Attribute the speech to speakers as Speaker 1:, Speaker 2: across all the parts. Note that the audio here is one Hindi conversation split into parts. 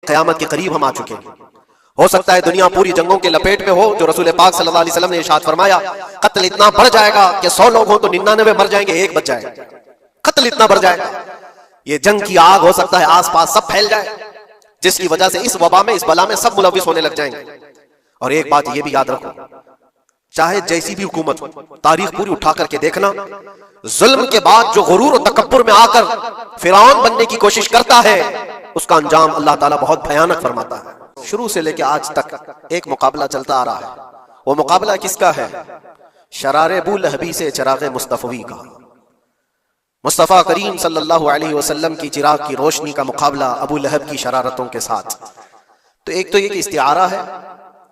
Speaker 1: क़यामत के करीब हम आ चुके हैं। हो सकता है दुनिया पूरी जंगों के लपेट में हो, जो रसूल पाक सल्लल्लाहु अलैहि वसल्लम ने इरशाद फरमाया, कत्ल इतना बढ़ जाएगा कि 100 लोग हो तो 99 मर जाएंगे, एक बच जाएगा। कत्ल इतना बढ़ जाएगा, ये जंग की आग हो सकता है आसपास सब फैल जाए, जिसकी वजह से इस वबा में, इस बला में सब मुलविस होने लग जाएंगे। और एक बात ये भी याद रखो, चाहे जैसी भी हुकूमत हो, तारीख पूरी उठा करके देखना, जुल्म के बाद जो गुरूर और तकब्बुर में आकर फिरौन बनने की कोशिश करता है, उसका अंजाम अल्लाह ताला बहुत भयानक फरमाता है। शुरू से लेकर आज तक एक मुकाबला चलता आ रहा है। वो मुकाबला किसका है? शरारे अबू लहबी से चिरागे मुस्तफवी का। मुस्तफ़ा करीम सल्लल्लाहु अलैहि वसल्लम की चिराग की रोशनी का मुकाबला अबू लहब की शरारतों के साथ। तो एक तो ये कि इस्तिआरा है,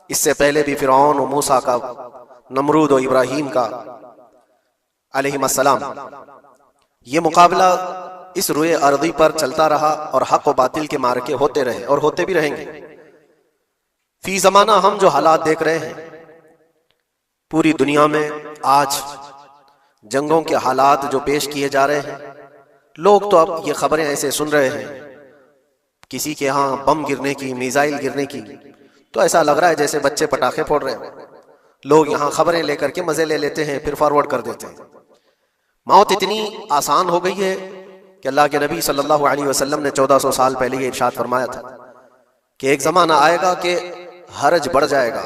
Speaker 1: इससे पहले भी फिरौन और मूसा का, नमरूद और इब्राहीम का अलैहिस्सलाम, ये मुकाबला इस रुए अर्दी पर चलता रहा और हक व बातिल के मार्के होते रहे और होते भी रहेंगे। फी जमाना हम जो हालात देख रहे हैं पूरी दुनिया में, आज जंगों के हालात जो पेश किए जा रहे हैं, लोग तो अब ये खबरें ऐसे सुन रहे हैं, किसी के यहाँ बम गिरने की, मिसाइल गिरने की, तो ऐसा लग रहा है जैसे बच्चे पटाखे फोड़ रहे हैं। लोग यहाँ खबरें लेकर के मजे ले लेते हैं, फिर फॉरवर्ड कर देते हैं। मौत इतनी आसान हो गई है कि अल्लाह के नबी सल्लल्लाहु अलैहि वसल्लम ने 1400 साल पहले ये इरशाद फरमाया था कि एक जमाना आएगा कि हरज बढ़ जाएगा।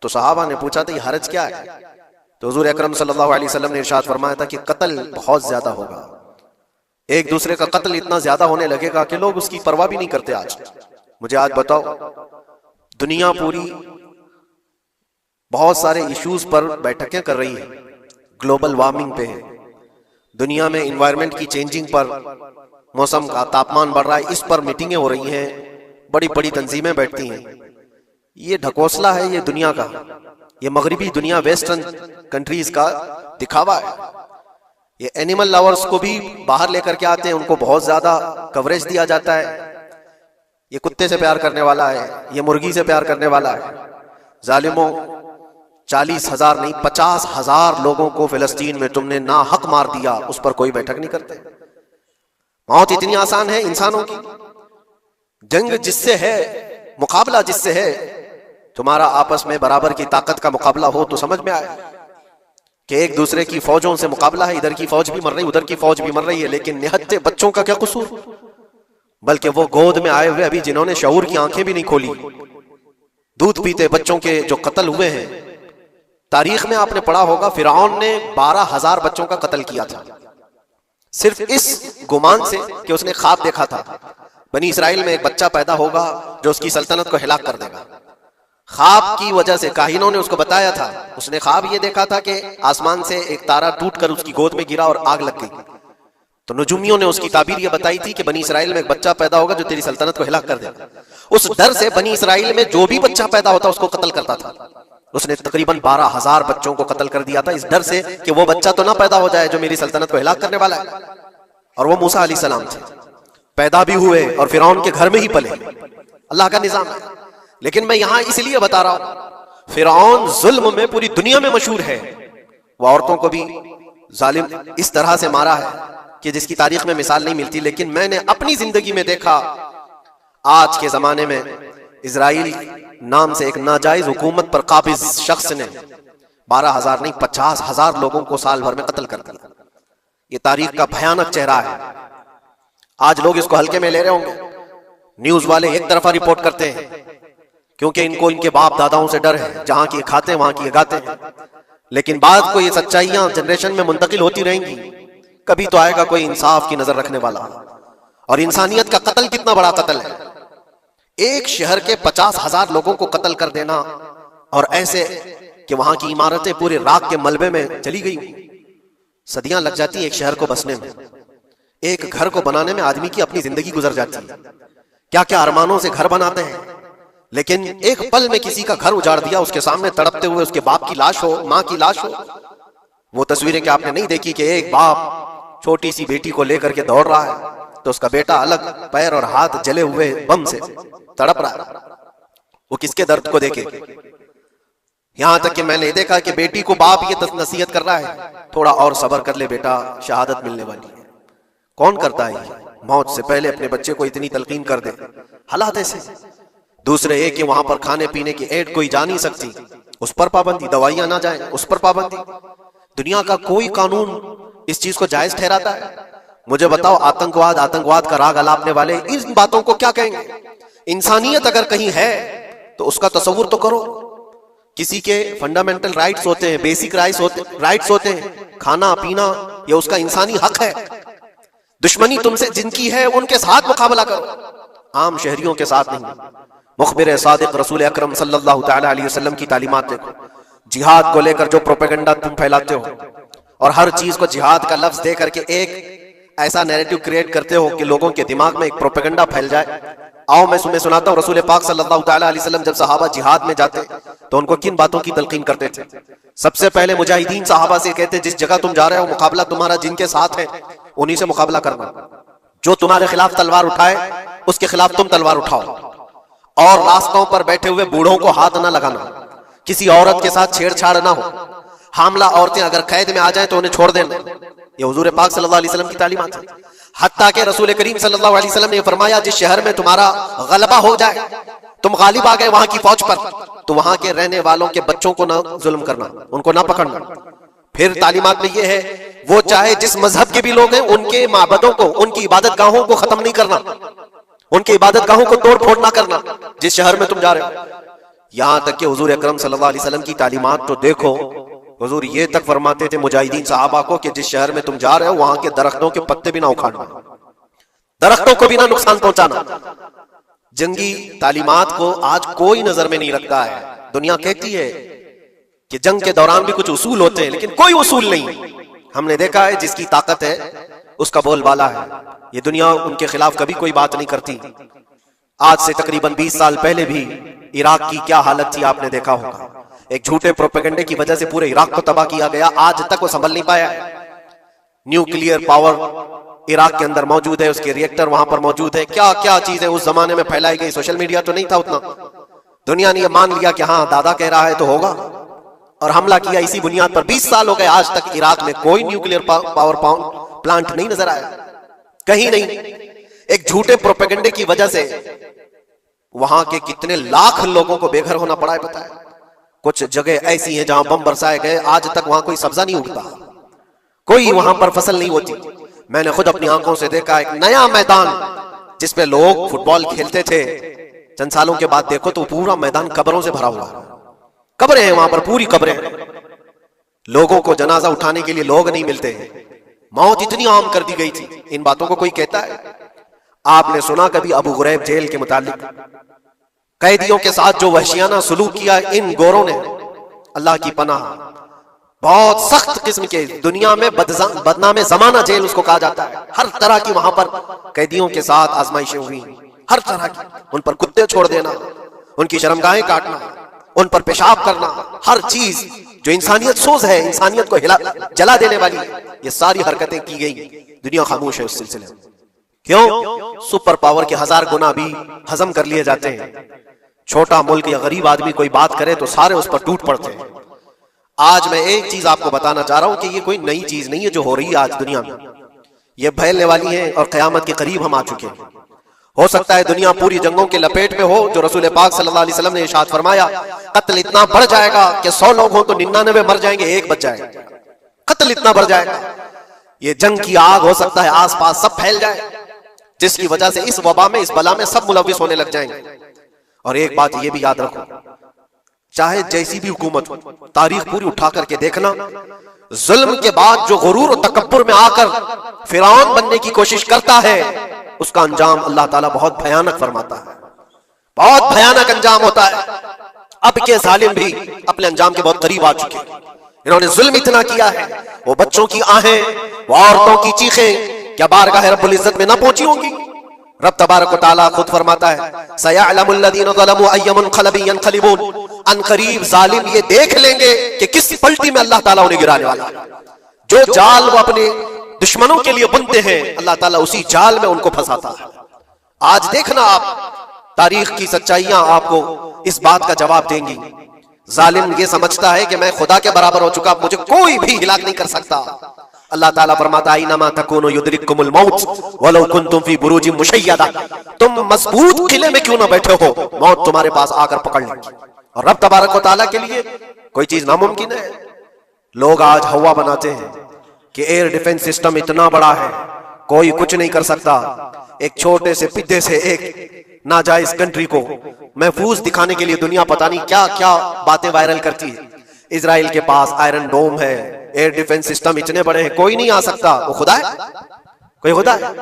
Speaker 1: तो सहाबा ने पूछा था ये हरज क्या है? तो हुजूर अकरम सल्लल्लाहु अलैहि वसल्लम ने इरशाद फरमाया था कि कत्ल बहुत ज्यादा होगा, एक दूसरे का कत्ल इतना ज्यादा होने लगेगा कि लोग उसकी परवाह भी नहीं करते। आज मुझे आज बताओ, दुनिया पूरी बहुत सारे इश्यूज पर बैठकें कर रही है, ग्लोबल वार्मिंग पे है, दुनिया में इन्वायरमेंट की चेंजिंग पर, मौसम का तापमान बढ़ रहा है, इस पर मीटिंगें हो रही हैं, बड़ी बड़ी तंजीमें बैठती हैं। ये ढकोसला है ये दुनिया का, ये मगरिबी दुनिया, वेस्टर्न कंट्रीज का दिखावा है। ये एनिमल लवर्स को भी बाहर लेकर के आते हैं, उनको बहुत ज्यादा कवरेज दिया जाता है। ये कुत्ते से प्यार करने वाला है, ये मुर्गी से प्यार करने वाला है। जालिमों, 40,000 नहीं 50,000 लोगों को फिलिस्तीन में तुमने ना हक मार दिया, उस पर कोई बैठक नहीं करते। मौत इतनी आसान है इंसानों की। जंग जिससे है, मुकाबला जिससे है, तुम्हारा आपस में बराबर की ताकत का मुकाबला हो तो समझ में आए कि एक दूसरे की फौजों से मुकाबला है, इधर की फौज भी मर रही, उधर की फौज भी मर रही है, लेकिन निहत्ते बच्चों का क्या कसूर? बल्कि वो गोद में आए हुए अभी जिन्होंने शऊर की आंखें भी नहीं खोली, दूध पीते बच्चों के जो कत्ल हुए हैं। तारीख में आपने पढ़ा होगा फिरौन ने 12,000 बच्चों का कत्ल किया था, सिर्फ इस गुमान से कि उसने ख्वाब देखा था बनी इसराइल में एक बच्चा पैदा होगा जो उसकी सल्तनत को हिलाक कर देगा। ख्वाब की वजह से काहिनों ने उसको बताया था, उसने ख्वाब ये देखा था कि आसमान से एक तारा टूटकर उसकी गोद में गिरा और आग लग गई। तो नजुमियों ने उसकी ताबीर ये बताई थी कि बनी इसराइल में एक बच्चा पैदा होगा जो तेरी सल्तनत को हिलाक कर देगा। उस डर से बनी इसराइल में जो भी बच्चा पैदा होता उसको कत्ल करता था। उसने तकरीबन 12,000 बच्चों को कत्ल कर दिया था, इस डर से कि वो बच्चा तो ना पैदा हो जाए जो मेरी सल्तनत को हिलाक करने वाला है। और वो मूसा अलैहिस्सलाम थे, पैदा भी हुए और फिरौन के घर में ही पले। अल्लाह का निजाम है। लेकिन मैं यहां इसलिए बता रहा हूं, फिरौन जुल्म में पूरी दुनिया में मशहूर है। वो औरतों को भी जालिम इस तरह से मारा है कि जिसकी तारीख में मिसाल नहीं मिलती। लेकिन मैंने अपनी जिंदगी में देखा, आज के जमाने में इजराइल नाम से एक नाजायज हुकूमत पर काबिज शख्स ने 12,000 नहीं 50,000 लोगों को साल भर में कत्ल कर दिया। ये तारीख का भयानक चेहरा है। आज लोग इसको हल्के में ले रहे होंगे, न्यूज वाले एक तरफा रिपोर्ट करते हैं क्योंकि इनको इनके बाप दादाओं से डर है, जहां की खाते हैं वहां की गाते हैं। लेकिन बाद को ये सच्चाइयां जनरेशन में मुंतकिल होती रहेंगी, कभी तो आएगा कोई इंसाफ की नजर रखने वाला। और इंसानियत का कत्ल कितना बड़ा कत्ल है, एक शहर के 50,000 लोगों को कत्ल कर देना, और ऐसे कि वहां की इमारतें पूरे राख के मलबे में चली गई। सदियां लग जाती हैं एक शहर को बसने में, एक घर को बनाने में आदमी की अपनी जिंदगी गुजर जाती है। क्या क्या अरमानों से घर बनाते हैं, लेकिन एक पल में किसी का घर उजाड़ दिया, उसके सामने तड़पते हुए उसके बाप की लाश हो, माँ की लाश हो। वो तस्वीरें क्या आपने नहीं देखी कि एक बाप छोटी सी बेटी को लेकर के दौड़ रहा है तो उसका बेटा अलग पैर और हाथ जले हुए बम से तड़प रहा है, वो किसके दर्द को देखे। यहां तक कि मैंने देखा कि बेटी को बाप ये नसीहत कर रहा है, थोड़ा और सब्र कर ले बेटा, शहादत मिलने वाली है। कौन करता है? मौत से पहले अपने बच्चे को इतनी तलकीन कर दे, हालात ऐसे। दूसरे ये कि वहां पर खाने पीने की ऐड कोई जा नहीं सकती, उस पर पाबंदी, दवाइयां ना जाए उस पर पाबंदी। दुनिया का कोई कानून इस चीज को जायज ठहराता है? मुझे बताओ, आतंकवाद का राग अलापने वाले इन बातों को क्या कहेंगे? इंसानियत अगर कहीं है तो उसका तसव्वुर तो करो। किसी के फंडामेंटल राइट्स होते हैं, बेसिक राइट्स होते हैं, खाना पीना ये उसका इंसानी हक है। दुश्मनी तुमसे जिनकी है उनके साथ मुकाबला करो, आम शहरियों के साथ नहीं। मुखबिर सादिक रसूल अकरम सल्लल्लाहु तआला अलैहि वसल्लम की तालीमात देखो। जिहाद को लेकर जो प्रोपेगेंडा तुम फैलाते हो और हर चीज को जिहाद का लफ्ज दे करके एक ऐसा नैरेटिव क्रिएट करते हो कि लोगों के दिमाग में एक प्रोपेगेंडा फैल जाए। आओ मैं तुम्हें सुनाता हूँ, रसूल पाक सल्लल्लाहु तआला अलैहि वसल्लम जब सहाबा जिहाद में जाते तो उनको किन बातों की तलकीन करते थे। सबसे पहले मुजाहिदीन सहाबा से कहते, जिस जगह तुम जा रहे हो मुकाबला तुम्हारा जिनके साथ है उन्हीं से मुकाबला करना। जो तुम्हारे खिलाफ तलवार उठाए उसके खिलाफ तुम तलवार उठाओ, और रास्तों पर बैठे हुए बूढ़ों को हाथ ना लगाना, किसी औरत के साथ छेड़छाड़ ना हो, हामला औरतें अगर कैद में आ जाएं तो उन्हें छोड़ देना। ये हुजूर पाक सल्लल्लाहु अलैहि वसल्लम की तालीमात है। हत्ता के रसूल करीम सल्लल्लाहु अलैहि वसल्लम ने फरमाया, जिस शहर में तुम्हारा गलबा हो जाए, तुम गालिब आ गए वहां की फौज पर, तो वहां के रहने वालों के बच्चों को ना जुल्म करना, उनको ना पकड़ना। फिर तालीमात में ये है, वो चाहे जिस मजहब के भी लोग हैं उनके माबदों को, उनकी इबादत गाहों को खत्म नहीं करना, उनकी इबादत गाहों को तोड़ फोड़ ना करना जिस शहर में तुम जा रहे हो। यहां तक कि हुजूर अकरम सल्लल्लाहु अलैहि वसल्लम की तालीमात तो देखो, हुजूर ये तक फरमाते थे मुजाहिदीन सहाबा को कि जिस शहर में तुम जा रहे हो वहां के दरख्तों के पत्ते भी ना उखाड़ना, दरख्तों को भी ना नुकसान पहुंचाना। जंगी तालीमात को आज कोई नजर में नहीं रखता है। दुनिया कहती है कि जंग के दौरान भी कुछ उसूल होते हैं, लेकिन कोई उसूल नहीं। हमने देखा है जिसकी ताकत है उसका बोलबाला है। ये दुनिया उनके खिलाफ कभी कोई बात नहीं करती। आज से तकरीबन 20 साल पहले भी इराक की क्या हालत थी आपने देखा होगा। एक झूठे प्रोपेगेंडे की वजह से पूरे इराक को तबाह किया गया, आज तक वो संभल नहीं पाया। न्यूक्लियर पावर इराक के अंदर मौजूद है, उसके रिएक्टर वहां पर मौजूद है, क्या क्या चीजें उस जमाने में फैलाई गई। सोशल मीडिया तो नहीं था उतना, दुनिया ने मान लिया कि हाँ दादा कह रहा है तो होगा, और हमला किया इसी बुनियाद पर। 20 साल हो गए, आज तक इराक में कोई न्यूक्लियर पावर प्लांट नहीं नजर आया, कहीं नहीं। एक झूठे प्रोपेगेंडे की वजह से वहां के कितने लाख लोगों को बेघर होना पड़ा है पता है। कुछ जगह ऐसी हैं जहां बम बरसाए गए, आज तक वहां कोई सब्जा नहीं उगता, कोई वहां पर फसल नहीं होती। मैंने खुद अपनी आंखों से देखा एक नया मैदान जिसपे लोग फुटबॉल खेलते थे, चंद सालों के बाद देखो तो पूरा मैदान कब्रों से भरा हुआ है। कब्रें हैं वहां पर, पूरी कब्रें। लोगों को जनाजा उठाने के लिए लोग नहीं मिलते हैं। मौत इतनी आम कर दी गई थी। इन बातों को कोई कहता है? आपने सुना कभी अबू गुरैब जेल के मुतालिक? कैदियों के साथ जो वहशियाना सलूक किया इन गोरों ने, अल्लाह की पनाह, बहुत सख्त किस्म के, दुनिया में बदनाम जमाना जेल उसको कहा जाता है। हर तरह की वहां पर कैदियों के साथ आजमाइशें हुई, हर तरह की। उन पर कुत्ते छोड़ देना, उनकी शर्मगाहें काटना, उन पर पेशाब करना, हर चीज जो इंसानियत सोज है, इंसानियत को जला देने वाली, ये सारी हरकतें की गई। दुनिया खामोश है उस सिलसिले में। क्यों? सुपर पावर के 1000 गुना भी हजम कर लिए जाते हैं। छोटा मुल्क या गरीब आदमी कोई बात करे तो सारे उस पर टूट पड़ते हैं। आज मैं एक चीज आपको बताना चाह रहा हूं कि ये कोई नई चीज नहीं है जो हो रही है आज दुनिया में, ये फैलने वाली है और कयामत के करीब हम आ चुके हैं। हो सकता है दुनिया पूरी जंगों के लपेट में हो, जो रसूल पाक सल्लल्लाहु अलैहि वसल्लम ने इरशाद फरमाया, कत्ल इतना बढ़ जाएगा कि 100 लोग हो तो 99 मर जाएंगे, एक बच जाएगा। कत्ल इतना बढ़ जाएगा, ये जंग की आग हो सकता है आसपास सब फैल जाए, जिसकी वजह से इस वबा में, इस बला में सब मुलविस होने लग जाएंगे। और एक बात ये भी याद रखो, चाहे जैसी भी हुकूमत हो, तारीख पूरी उठा करके देखना, जुल्म के बाद जो गुरूर और तकब्बुर में आकर फिरौन बनने की कोशिश करता है, उसका अंजाम अल्लाह ताला बहुत भयानक फरमाता है, बहुत भयानक अंजाम होता है। अब के जालिम भी अपने अंजाम के बहुत करीब आ चुके हैं। इन्होंने जुल्म इतना किया है, वो बच्चों की आहें, वो औरतों की चीखें क्या बारगाह रब्बुल इज्जत में ना पहुंची होंगी? रब तबारक व तआला खुद फरमाता है, सयअलमुल लज़ीना ज़लमू अय्युम मुनक़लिबिन यनक़लिबून, अनक़रीब जालिम ये देख लेंगे कि किस पलटी में अल्लाह ताला उन्हें गिराने वाला है। जो जाल वो अपने दुश्मनों के लिए बुनते हैं, अल्लाह ताला उसी जाल में उनको फंसाता है। आज देखना आप, तारीख की सच्चाइयां आपको इस बात का जवाब देंगी। जालिम ये समझता है कि मैं खुदा के बराबर हो चुका, मुझे कोई भी हिलाक नहीं कर सकता। अल्लाह ताला फरमाता है इन्नमा तकूनु युद्रिकुमुल मौत वलौ कुंतुम फी बुरूजिन मुशय्यदा, तुम मजबूत किले में क्यों ना बैठे हो, मौत तुम्हारे पास आकर पकड़ लेगी। और रब तबारक व तआला के लिए कोई चीज नामुमकिन है। लोग आज हवा बनाते हैं कि एयर डिफेंस सिस्टम इतना बड़ा है कोई कुछ नहीं कर सकता। एक छोटे से पिद्दे से एक नाजायज कंट्री को महफूज दिखाने के लिए दुनिया पता नहीं क्या क्या बातें वायरल करती है। इजराइल के पास आयरन डोम है, एयर डिफेंस सिस्टम इतने बड़े हैं, कोई नहीं आ सकता। वो खुदा है? कोई खुदा है?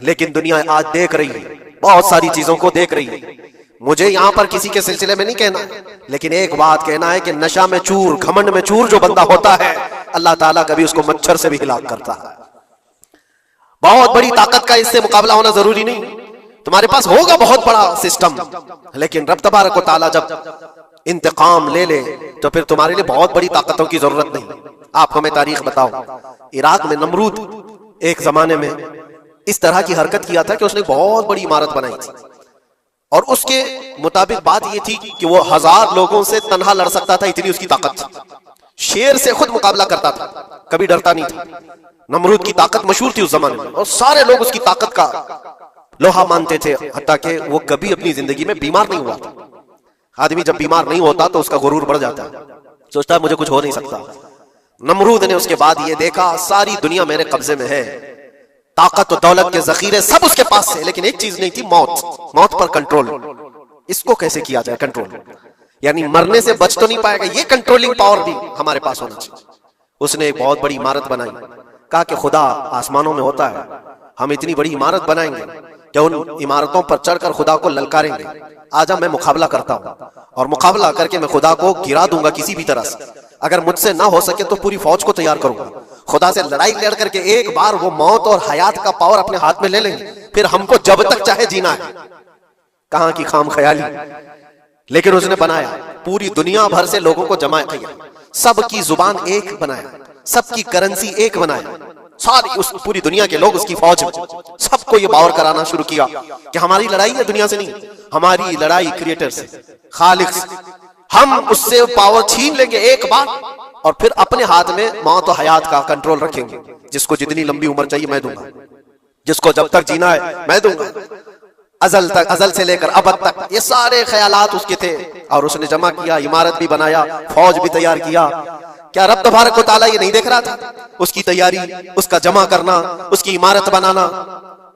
Speaker 1: लेकिन दुनिया आज देख रही है, बहुत सारी चीजों को देख रही है। मुझे यहां पर किसी के सिलसिले में नहीं कहना, लेकिन एक बात कहना है कि नशा में चूर, घमंड में चूर जो बंदा होता है, अल्लाह ताला कभी उसको मच्छर से भी हिलाक करता है। बहुत बड़ी ताकत का इससे मुकाबला होना जरूरी नहीं। तुम्हारे पास होगा बहुत बड़ा सिस्टम, लेकिन रब तबारक व तआला जब इंतकाम ले ले तो फिर तुम्हारे लिए बहुत बड़ी ताकतों की जरूरत नहीं। आप हमें तारीख बताओ, इराक में नमरूद एक जमाने में इस तरह की हरकत किया था कि उसने बहुत बड़ी इमारत बनाई थी, और उसके मुताबिक बात यह थी कि वो 1000 लोगों से तन्हा लड़ सकता था, इतनी उसकी ताकत थी। शेर से खुद मुकाबला करता था, कभी डरता नहीं था। नमरूद की ताकत मशहूर थी उस जमाने में, और सारे लोग उसकी ताकत का लोहा मानते थे, हत्ता कि वो कभी अपनी जिंदगी में बीमार नहीं हुआ था। आदमी जब बीमार नहीं होता तो उसका गुरूर बढ़ जाता है, सोचता है मुझे कुछ हो नहीं सकता। नमरूद ने उसके बाद ये देखा सारी दुनिया मेरे कब्जे में है, ताकत और दौलत के जखीरे सब उसके पास है, लेकिन एक चीज नहीं थी, मौत। मौत पर कंट्रोल। इसको कैसे किया जाए कंट्रोल? यानी मरने से बच तो नहीं पाएगा, ये कंट्रोलिंग पावर भी हमारे पास होना चाहिए। उसने एक बहुत बड़ी इमारत बनाई, कहा कि खुदा आसमानों में होता है, हम इतनी बड़ी इमारत बनाएंगे कि उन इमारतों पर चढ़कर खुदा को ललकारेंगे। आजा मैं मुकाबला करता हूं, और मुकाबला करके मैं खुदा को गिरा दूंगा किसी भी तरह से। अगर मुझसे ना हो सके तो पूरी फौज को तैयार करूंगा। खुदा से लड़ाई लड़ करके एक बार वो मौत और हयात का पावर अपने हाथ में ले लेंगे, फिर हमको जब तक चाहे जीना है। कहां की खाम ख्याली। लेकिन उसने बनाया, पूरी दुनिया भर से लोगों को जमा किया, सबकी जुबान एक बनाया, सबकी करेंसी एक बनाया, सारी उस पूरी दुनिया के लोग उसकी फौज में, सबको ये बावर कराना शुरू किया कि हमारी लड़ाई है दुनिया से नहीं, हमारी लड़ाई क्रिएटर से, खालिक से। हम उससे पावर छीन लेंगे एक बार, और फिर अपने हाथ में मौत और हयात का कंट्रोल रखेंगे। जिसको जितनी लंबी उम्र चाहिए मैं दूंगा, जिसको जब तक जीना है मैं दूंगा, अजल तक, अजल से लेकर अबद तक। ये सारे ख्यालात उसके थे, और उसने जमा किया, इमारत भी बनाया, फौज भी तैयार किया। क्या रब तबारक व तआला ये नहीं देख रहा था? उसकी तैयारी, उसका जमा करना, उसकी इमारत बनाना,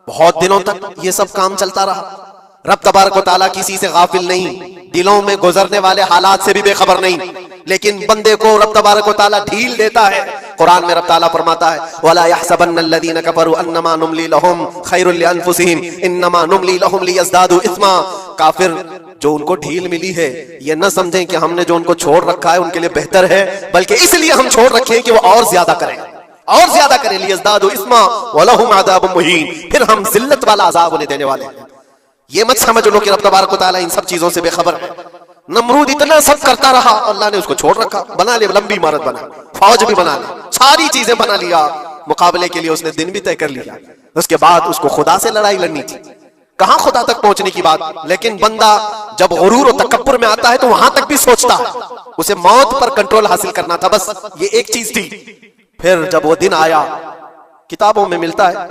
Speaker 1: बहुत दिनों तक ये सब काम चलता रहा। रब तबारक व तआला किसी से गाफिल नहीं, दिलों में गुजरने वाले हालात से भी बेखबर नहीं, लेकिन बंदे को रब तबारक व तआला ढील देता है। कुरान में रब तआला फरमाता है, वला यहसबन्नल्लज़ीना कफरू अन्नमा नुमली लहुम खैरुल लिअन्फुसिहिम इन्नमा नुमली लहुम लियज़दादू इस्मा। काफिर जो उनको ढील मिली है, ये न समझें कि हमने जो उनको छोड़ रखा है उनके लिए बेहतर है, बल्कि इसलिए हम छोड़ रखे हैं कि वो और ज्यादा करें, और ज्यादा करें। लियज़दादू इस्मा वलहुम अज़ाबुम मुहीन, फिर हम जिल्लत वाला अज़ाब उन्हें देने वाले हैं। ये मत समझ लो कि रब तबारक व तआला इन सब चीजों से बेखबर है। नमरूद इतना सब करता रहा, अल्लाह ने उसको छोड़ रखा। बना ले, लंबी इमारत बना, फौज भी बना ली, सारी चीजें बना लिया। मुकाबले के लिए उसने दिन भी तय कर लिया। उसके बाद उसको खुदा से लड़ाई लड़नी थी, कहां खुदा तक पहुंचने की बात। लेकिन बंदा जब गुरूर और तकब्बुर में आता है तो वहां तक भी सोचता है, उसे मौत पर कंट्रोल हासिल करना था, बस ये एक चीज थी। फिर जब वो दिन आया, किताबों में मिलता है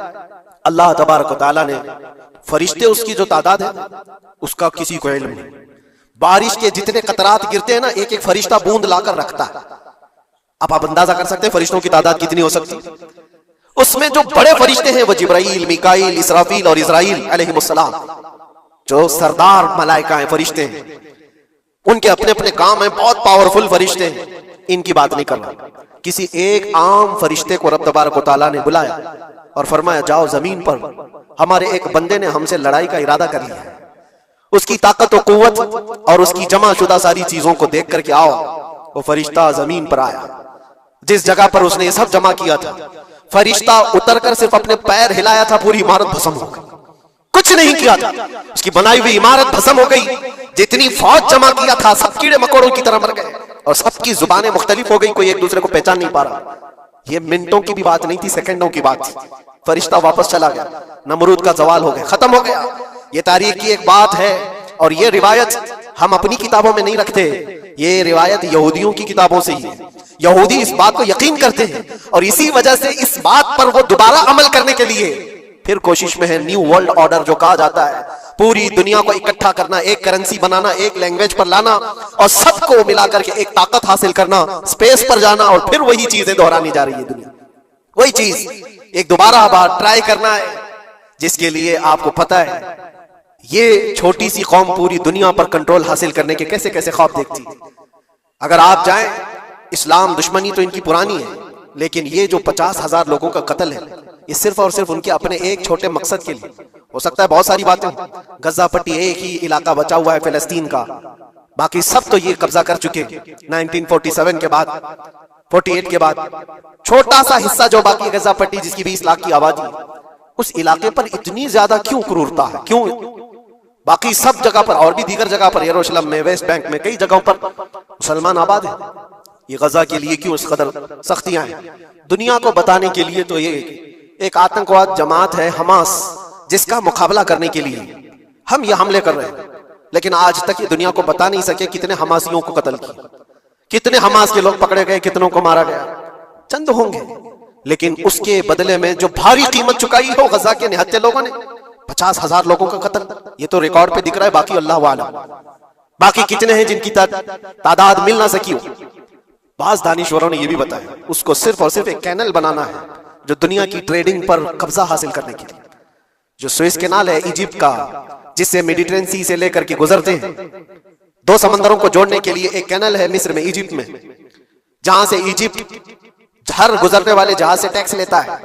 Speaker 1: अल्लाह तबारक व तआला ने फरिश्ते, उसकी जो तादाद है उसका किसी को इल्म नहीं। बारिश के जितने कतरात गिरते हैं ना, एक एक फरिश्ता बूंद लाकर रखता है। अब आप अंदाजा कर सकते हैं फरिश्तों की तादाद कितनी हो सकती है। उसमें जो बड़े फरिश्ते हैं वो जिब्राइल, मिकाईल, इसराफील और इजराइल अलैहिमुस्सलाम, जो सरदार मलाइका हैं, फरिश्ते हैं, उनके अपने अपने काम हैं, बहुत पावरफुल फरिश्ते हैं। इनकी बात नहीं करना, किसी एक आम फरिश्ते को रब तबारक व तआला ने बुलाया और फरमाया, जाओ जमीन पर, हमारे एक बंदे ने हमसे लड़ाई का इरादा कर लिया है, उसकी ताकत और कुव्वत और उसकी जमा शुदा सारी चीजों को देख करके आओ। वो फरिश्ता जमीन पर आया, जिस जगह पर उसने ये सब जमा किया था। फरिश्ता उतरकर सिर्फ अपने पैर हिलाया था, पूरी इमारत भस्म हो गई। कुछ नहीं किया था, उसकी बनाई हुई इमारत भस्म हो गई। जितनी फौज जमा किया था सब कीड़े मकोड़ों की तरह मर गए, और सबकी जुबानें मुख्तलिफ हो गई, कोई एक दूसरे को पहचान नहीं पा रहा। ये मिनटों की भी बात नहीं थी, सेकंडों की बात थी। फरिश्ता वापस चला गया, नमरूद का जवाल हो गया, खत्म हो गया। ये तारीख की एक बात है, और ये रिवायत हम अपनी किताबों में नहीं रखते, ये रिवायत यहूदियों की किताबों से ही है। यहूदी इस बात को यकीन करते हैं और इसी वजह से इस बात पर वो दोबारा अमल करने के लिए फिर कोशिश में है। न्यू वर्ल्ड ऑर्डर जो कहा जाता है, पूरी दुनिया को इकट्ठा करना, एक करेंसी बनाना, एक लैंग्वेज पर लाना और सबको मिलाकर के एक ताकत हासिल करना, स्पेस पर जाना और फिर वही चीजें दोहरानी जा रही है दुनिया। वही चीज एक दोबारा बार ट्राई करना है, जिसके लिए आपको पता है ये छोटी सी कौम पूरी दुनिया पर कंट्रोल हासिल करने के कैसे कैसे ख्वाब देखती है। अगर आप जाएं, इस्लाम दुश्मनी तो इनकी पुरानी है, लेकिन ये जो 50,000 लोगों का कत्ल है, ये सिर्फ और सिर्फ उनके अपने एक छोटे मकसद के लिए। हो सकता है बहुत सारी बातें हो, गजा पट्टी एक ही इलाका बचा हुआ है फिलिस्तीन का, बाकी सब तो ये कब्जा कर चुके 1947 के बाद, 48 के बाद। छोटा सा हिस्सा जो बाकी गजा पट्टी जिसकी 20 लाख की आबादी, उस इलाके पर इतनी ज्यादा क्यों क्रूरता है? क्यों? बाकी सब जगह पर और भी दीगर जगह पर, यरूशलेम में, वेस्ट बैंक में, कई जगहों पर मुसलमान आबाद है। ये गजा के लिए क्यों इस कदर सख्तियां हैं? दुनिया को बताने के लिए। तो ये एक आतंकवाद जमात है हमास, जिसका मुकाबला करने के लिए हम ये हमले कर रहे हैं, लेकिन आज तक ये दुनिया को बता नहीं सके कितने हमासियों को कत्ल किया, कितने हमास के लोग पकड़े गए, कितनों को मारा गया। चंद होंगे, लेकिन उसके बदले में जो भारी कीमत चुकाई हो गजा के निहत्थे लोगों ने, 50,000 लोगों का कत्ल, ये तो रिकॉर्ड पे दिख रहा है। बाकी अल्लाह वाला, बाकी कितने हैं जिनकी तादाद मिल ना सकी हो। बाज दानिश्वरों ने यह भी बताया उसको सिर्फ और सिर्फ एक कैनल बनाना है जो दुनिया की ट्रेडिंग पर कब्जा हासिल करने के लिए। जो सुएज कैनाल है इजिप्ट का, जिससे मेडिटेरेनियन सी से लेकर के गुजरते हैं, 2 समंदरों को जोड़ने के लिए एक कैनल है मिस्र में, इजिप्ट में, जहां से इजिप्ट हर गुजरने वाले जहाज से टैक्स लेता है,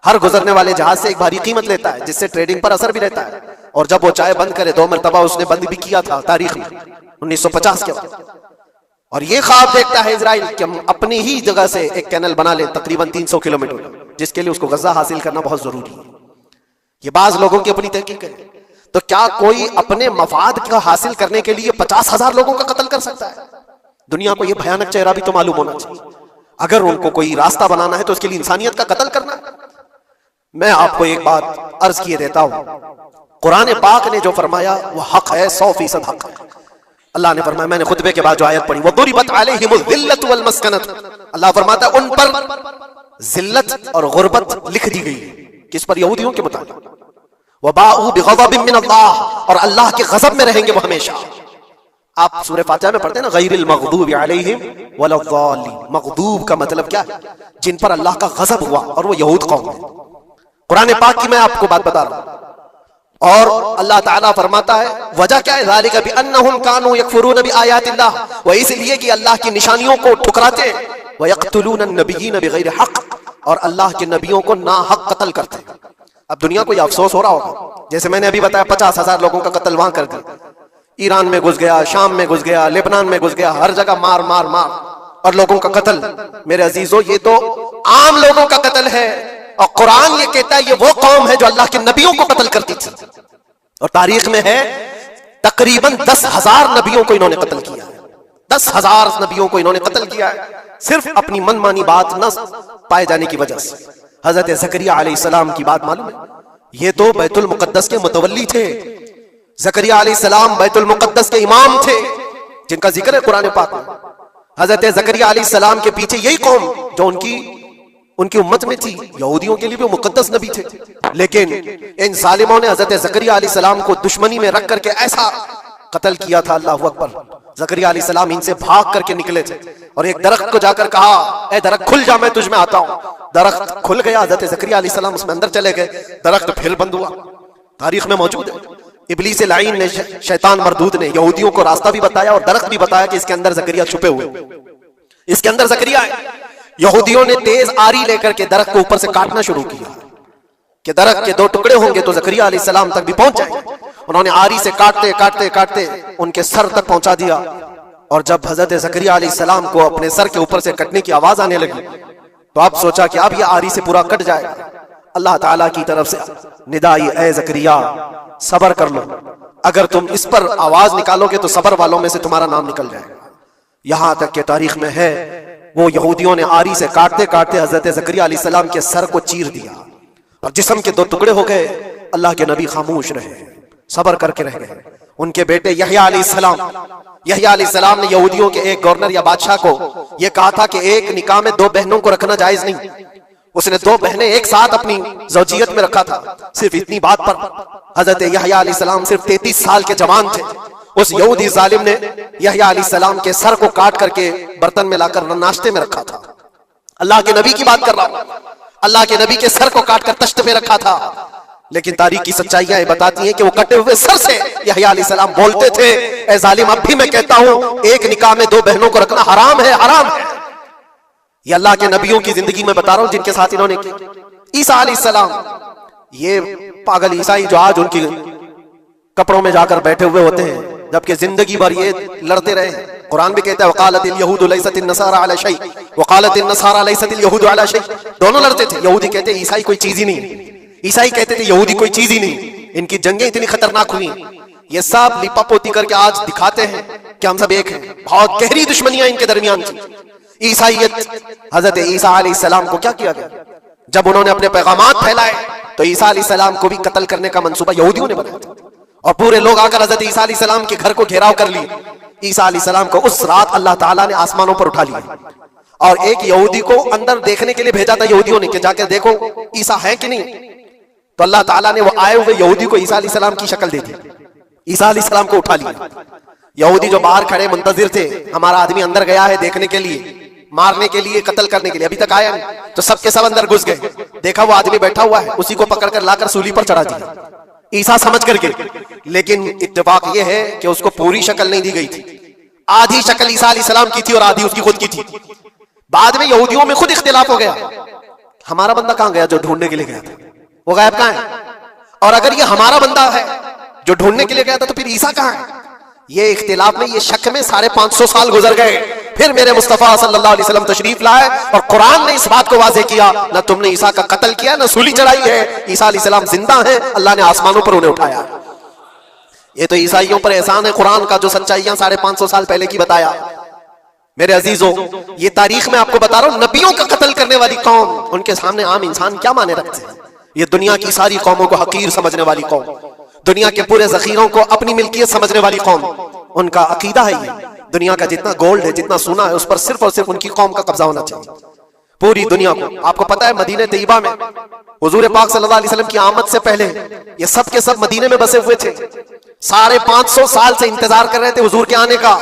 Speaker 1: हर गुजरने वाले जहाज से एक भारी कीमत लेता है, जिससे ट्रेडिंग पर असर भी रहता है। और जब वो चाय बंद करे, 2 मरतबा उसने बंद भी किया था तारीख में 1950 के बाद। और ये ख्वाब देखता है इजराइल कि हम अपनी ही जगह से एक कैनल बना लें तकरीबन 300 किलोमीटर, जिसके लिए उसको गजा हासिल करना बहुत जरूरी है। ये बाज लोगों की अपनी तहकीक है। तो क्या कोई अपने मफाद का हासिल करने के लिए 50,000 लोगों का कत्ल कर सकता है? दुनिया को यह भयानक चेहरा भी तो मालूम होना चाहिए। अगर उनको कोई रास्ता बनाना है तो उसके लिए इंसानियत का कत्ल करना। मैं आपको एक बात अर्ज किए देता हूं, कुरान पाक ने जो फरमाया वह हक है, 100% हक है। अल्लाह ने फरमाया, मैंने खुतबे के बाद जो आयत पढ़ी, वदुरिबत अलैहिमुल ज़िल्लत वल मस्कनत, अल्लाह फरमाता है उन पर जिल्लत और गुर्बत लिख दी गई। किस पर? यहूदियों के मुताबिक। वबाउ बिग़ज़बिन मिन अल्लाह, और अल्लाह के गज़ब में रहेंगे वो हमेशा। आप सूरह फातिहा में पढ़ते हैं ना, गैरिल मग़दूबि अलैहिम वलद्दालिन। मग़दूब का मतलब क्या है? जिन पर अल्लाह का गज़ब हुआ, और वो यहूद कौम है। कुरान पाक की मैं आपको बात बता रहा हूं। और अल्लाह ताला फरमाता है वजह क्या है? ज़ालिका बिअन्नहुम कानू यकफुरून बिआयातिल्लाह, वह इसलिए कि अल्लाह की निशानियों को ठुकराते हैं, व यक़्तुलून अन्नबिय्यीन बिग़ैरि हक़, और अल्लाह के नबियों को नाहक कत्ल करते हैं। अब दुनिया को यह अफसोस हो रहा होगा, जैसे मैंने अभी बताया 50,000 लोगों का कत्ल वहां कर दिया, ईरान में घुस गया, शाम में घुस गया, लेबनान में घुस गया, हर जगह मार मार मार और लोगों का कत्ल। मेरे अजीजों, ये तो आम लोगों का कत्ल है, और कुरान ये कहता है ये वो कौम है जो अल्लाह के नबियों को कत्ल करती थी। और तारीख में है तकरीबन 10,000 नबियों को इन्होंने कत्ल किया है। 10,000 नबियों को इन्होंने कत्ल किया है, सिर्फ अपनी मनमानी बात न पाए जाने की वजह से। हजरत ज़करिया अलैहिस्सलाम की बात मालूम है? ये तो बैतुल मुक़द्दस के मुतवल्ली थे। ज़करिया अलैहिस्सलाम बैतुल मुक़द्दस के इमाम थे, जिनका जिक्र है कुरान पाक में। हजरत ज़करिया अलैहिस्सलाम के पीछे यही कौम जो उनकी उम्मत में थी, यहूदियों के लिए भी वो मुकद्दस नबी थे, लेकिन इन जालिमों ने हजरत ज़करिया अलैहिस्सलाम को दुश्मनी में रख करके ऐसा कत्ल किया था। अल्लाहु अकबर। ज़करिया अलैहिस्सलाम इनसे भाग करके निकले थे और एक दरख्त को जाकर कहा, ए दरख्त खुल जा, मैं तुझ में आता हूं। दरख्त खुल गया, हजरत ज़करिया अलैहिस्सलाम उसमें अंदर चले गए, दरख्त फिर बंद हुआ। तारीख में मौजूद है। इब्लीस लाइन ने, शैतान मरदूद ने यहूदियों को रास्ता भी बताया और दरख्त भी बताया कि इसके अंदर ज़करिया छुपे हुए, इसके अंदर ज़करिया है। यहूदियों ने तेज आरी लेकर के दरख्त को ऊपर से काटना शुरू किया कि दरख्त के 2 टुकड़े होंगे तो ज़करिया अलैहिस्सलाम तक भी पहुंच जाएंगे। उन्होंने आरी से काटते काटते काटते उनके सर तक पहुंचा दिया, और जब हजरत ज़करिया अलैहिस्सलाम को अपने सर के ऊपर से कटने की आवाज आने लगी तो अब सोचा कि अब ये आरी से पूरा कट जाएगा। अल्लाह ताला की तरफ से निदाई, ए ज़करिया सबर कर लो, अगर तुम इस पर आवाज निकालोगे तो सबर वालों में से तुम्हारा नाम निकल जाएगा। यहां तक के तारीख में है वो यहूदियों ने आरी से काटते काटते हजरत ज़करिया अलैहिस्सलाम के सर को चीर दिया और जिस्म के 2 टुकड़े हो गए। अल्लाह के नबी खामोश रहे। सबर करके रह गए। उनके बेटे यहया अलैहिस्सलाम ने यहूदियों के एक गवर्नर या बादशाह को यह कहा था कि एक निकाह में दो बहनों को रखना जायज नहीं। उसने दो बहनें एक साथ अपनी ज़ौजियत में रखा था। सिर्फ इतनी बात पर हजरत यहया अलैहिस्सलाम सिर्फ 33 साल के जवान थे। उस यहूदी जालिम ने यहया अलैहिस्सलाम के सर को काट करके बर्तन में लाकर नाश्ते में रखा था। अल्लाह के नबी की बात कर रहा हूं, अल्लाह के नबी के सर को काटकर तश्त पे रखा था। लेकिन तारीख की सच्चाइयां बताती हैं कि वो कटे हुए सर से यहया अलैहिस्सलाम बोलते थे, ए जालिम, अब भी मैं कहता हूं एक निकाह में दो बहनों को रखना हराम है, हराम है। ये अल्लाह के नबियों की जिंदगी में बता रहा हूं जिनके साथ इन्होंने की। ईसा अलैहिस्सलाम, ये पागल ईसाई जो आज उनकी कपड़ों में जाकर बैठे हुए होते हैं, जबकि जिंदगी भर ये लड़ते रहे। कुरान भी कहता है वकालतिल यहूदु लैसतिन नसारा अला शै वकालतिन नसारा लैसतिल यहूदु अला शै। दोनों लड़ते थे। यहूदी कहते ईसाई कोई चीज ही नहीं, ईसाई कहते थे यहूदी कोई चीज ही नहीं। इनकी जंगें इतनी खतरनाक हुई, ये सब लिपापोती करके आज दिखाते हैं कि हम सब एक हैं। बहुत गहरी दुश्मनियां इनके दरमियान थी। ईसाईयत, हजरत ईसा अलैहिस्सलाम को क्या किया गया? जब उन्होंने अपने पैगामात फैलाए तो ईसा अलैहिस्सलाम को भी कत्ल करने का मंसूबा यहूदियों ने बनाया था और पूरे लोग आकर हजरत ईसा अलैहिस्सलाम के घर को घेराव कर लिए। ईसा अलैहिस्सलाम को उस रात अल्लाह ताला ने आसमानों पर उठा लिया और एक यहूदी को अंदर देखने के लिए भेजा था यहूदियों ने कि जाकर देखो ईसा है कि नहीं। तो अल्लाह ताला ने वो आए हुए यहूदी को ईसा अलैहिस्सलाम की शक्ल दे दी, ईसा अलैहिस्सलाम को उठा लिया। यहूदी जो बाहर खड़े मुंतजिर थे, हमारा आदमी अंदर गया है देखने के लिए, मारने के लिए, कत्ल करने के लिए, अभी तक आया नहीं। तो सबके सब अंदर घुस गए, देखा वो आदमी बैठा हुआ है, उसी को पकड़कर लाकर सूली पर चढ़ा दिया ईसा समझ करके। लेकिन इत्तेफाक ये है कि उसको पूरी शक्ल नहीं दी गई थी। आधी शक्ल ईसा अलैहिस्सलाम की थी और आधी उसकी खुद की थी। बाद में यहूदियों में खुद इख्तिलाफ हो गया, हमारा बंदा कहां गया जो ढूंढने के लिए गया था, वो गायब कहां है? और अगर ये हमारा बंदा है जो ढूंढने के लिए गया था तो फिर ईसा कहां है? ये इख्तिलाफ में, ये शक में 550 साल गुजर गए। फिर मेरे मुस्तफा सल्लल्लाहु अलैहि वसल्लम तशरीफ लाए और कुरान ने इस बात को वाज़ेह किया, ना तुमने ईसा का कत्ल किया, ना सूली चढ़ाई है। ईसा अलैहिस्सलाम जिंदा है, अल्लाह ने आसमानों पर उन्हें उठाया। ये तो ईसाइयों पर एहसान है कुरान का, जो सच्चाइयां 550 साल पहले की बताया। मेरे अजीजों, ये तारीख में आपको बता रहा हूं, नबियों का कत्ल करने वाली कौम, उनके सामने आम इंसान क्या माने रखते हैं? ये दुनिया की सारी कौमों को हकीर समझने वाली कौम, दुनिया के पूरे जखीरों को अपनी मिल्कियत समझने वाली कौम, उनका अकीदा है ये, दुनिया का जितना गोल्ड है, जितना सोना है, उस पर सिर्फ और सिर्फ उनकी कौम का कब्जा होना चाहिए, पूरी दुनिया को। आपको पता है मदीने तैयबा में हुजूर पाक सल्लल्लाहु अलैहि वसल्लम की आमद से पहले ये सब के सब मदीने में बसे हुए थे। 550 साल से इंतजार कर रहे थे हुजूर के आने का।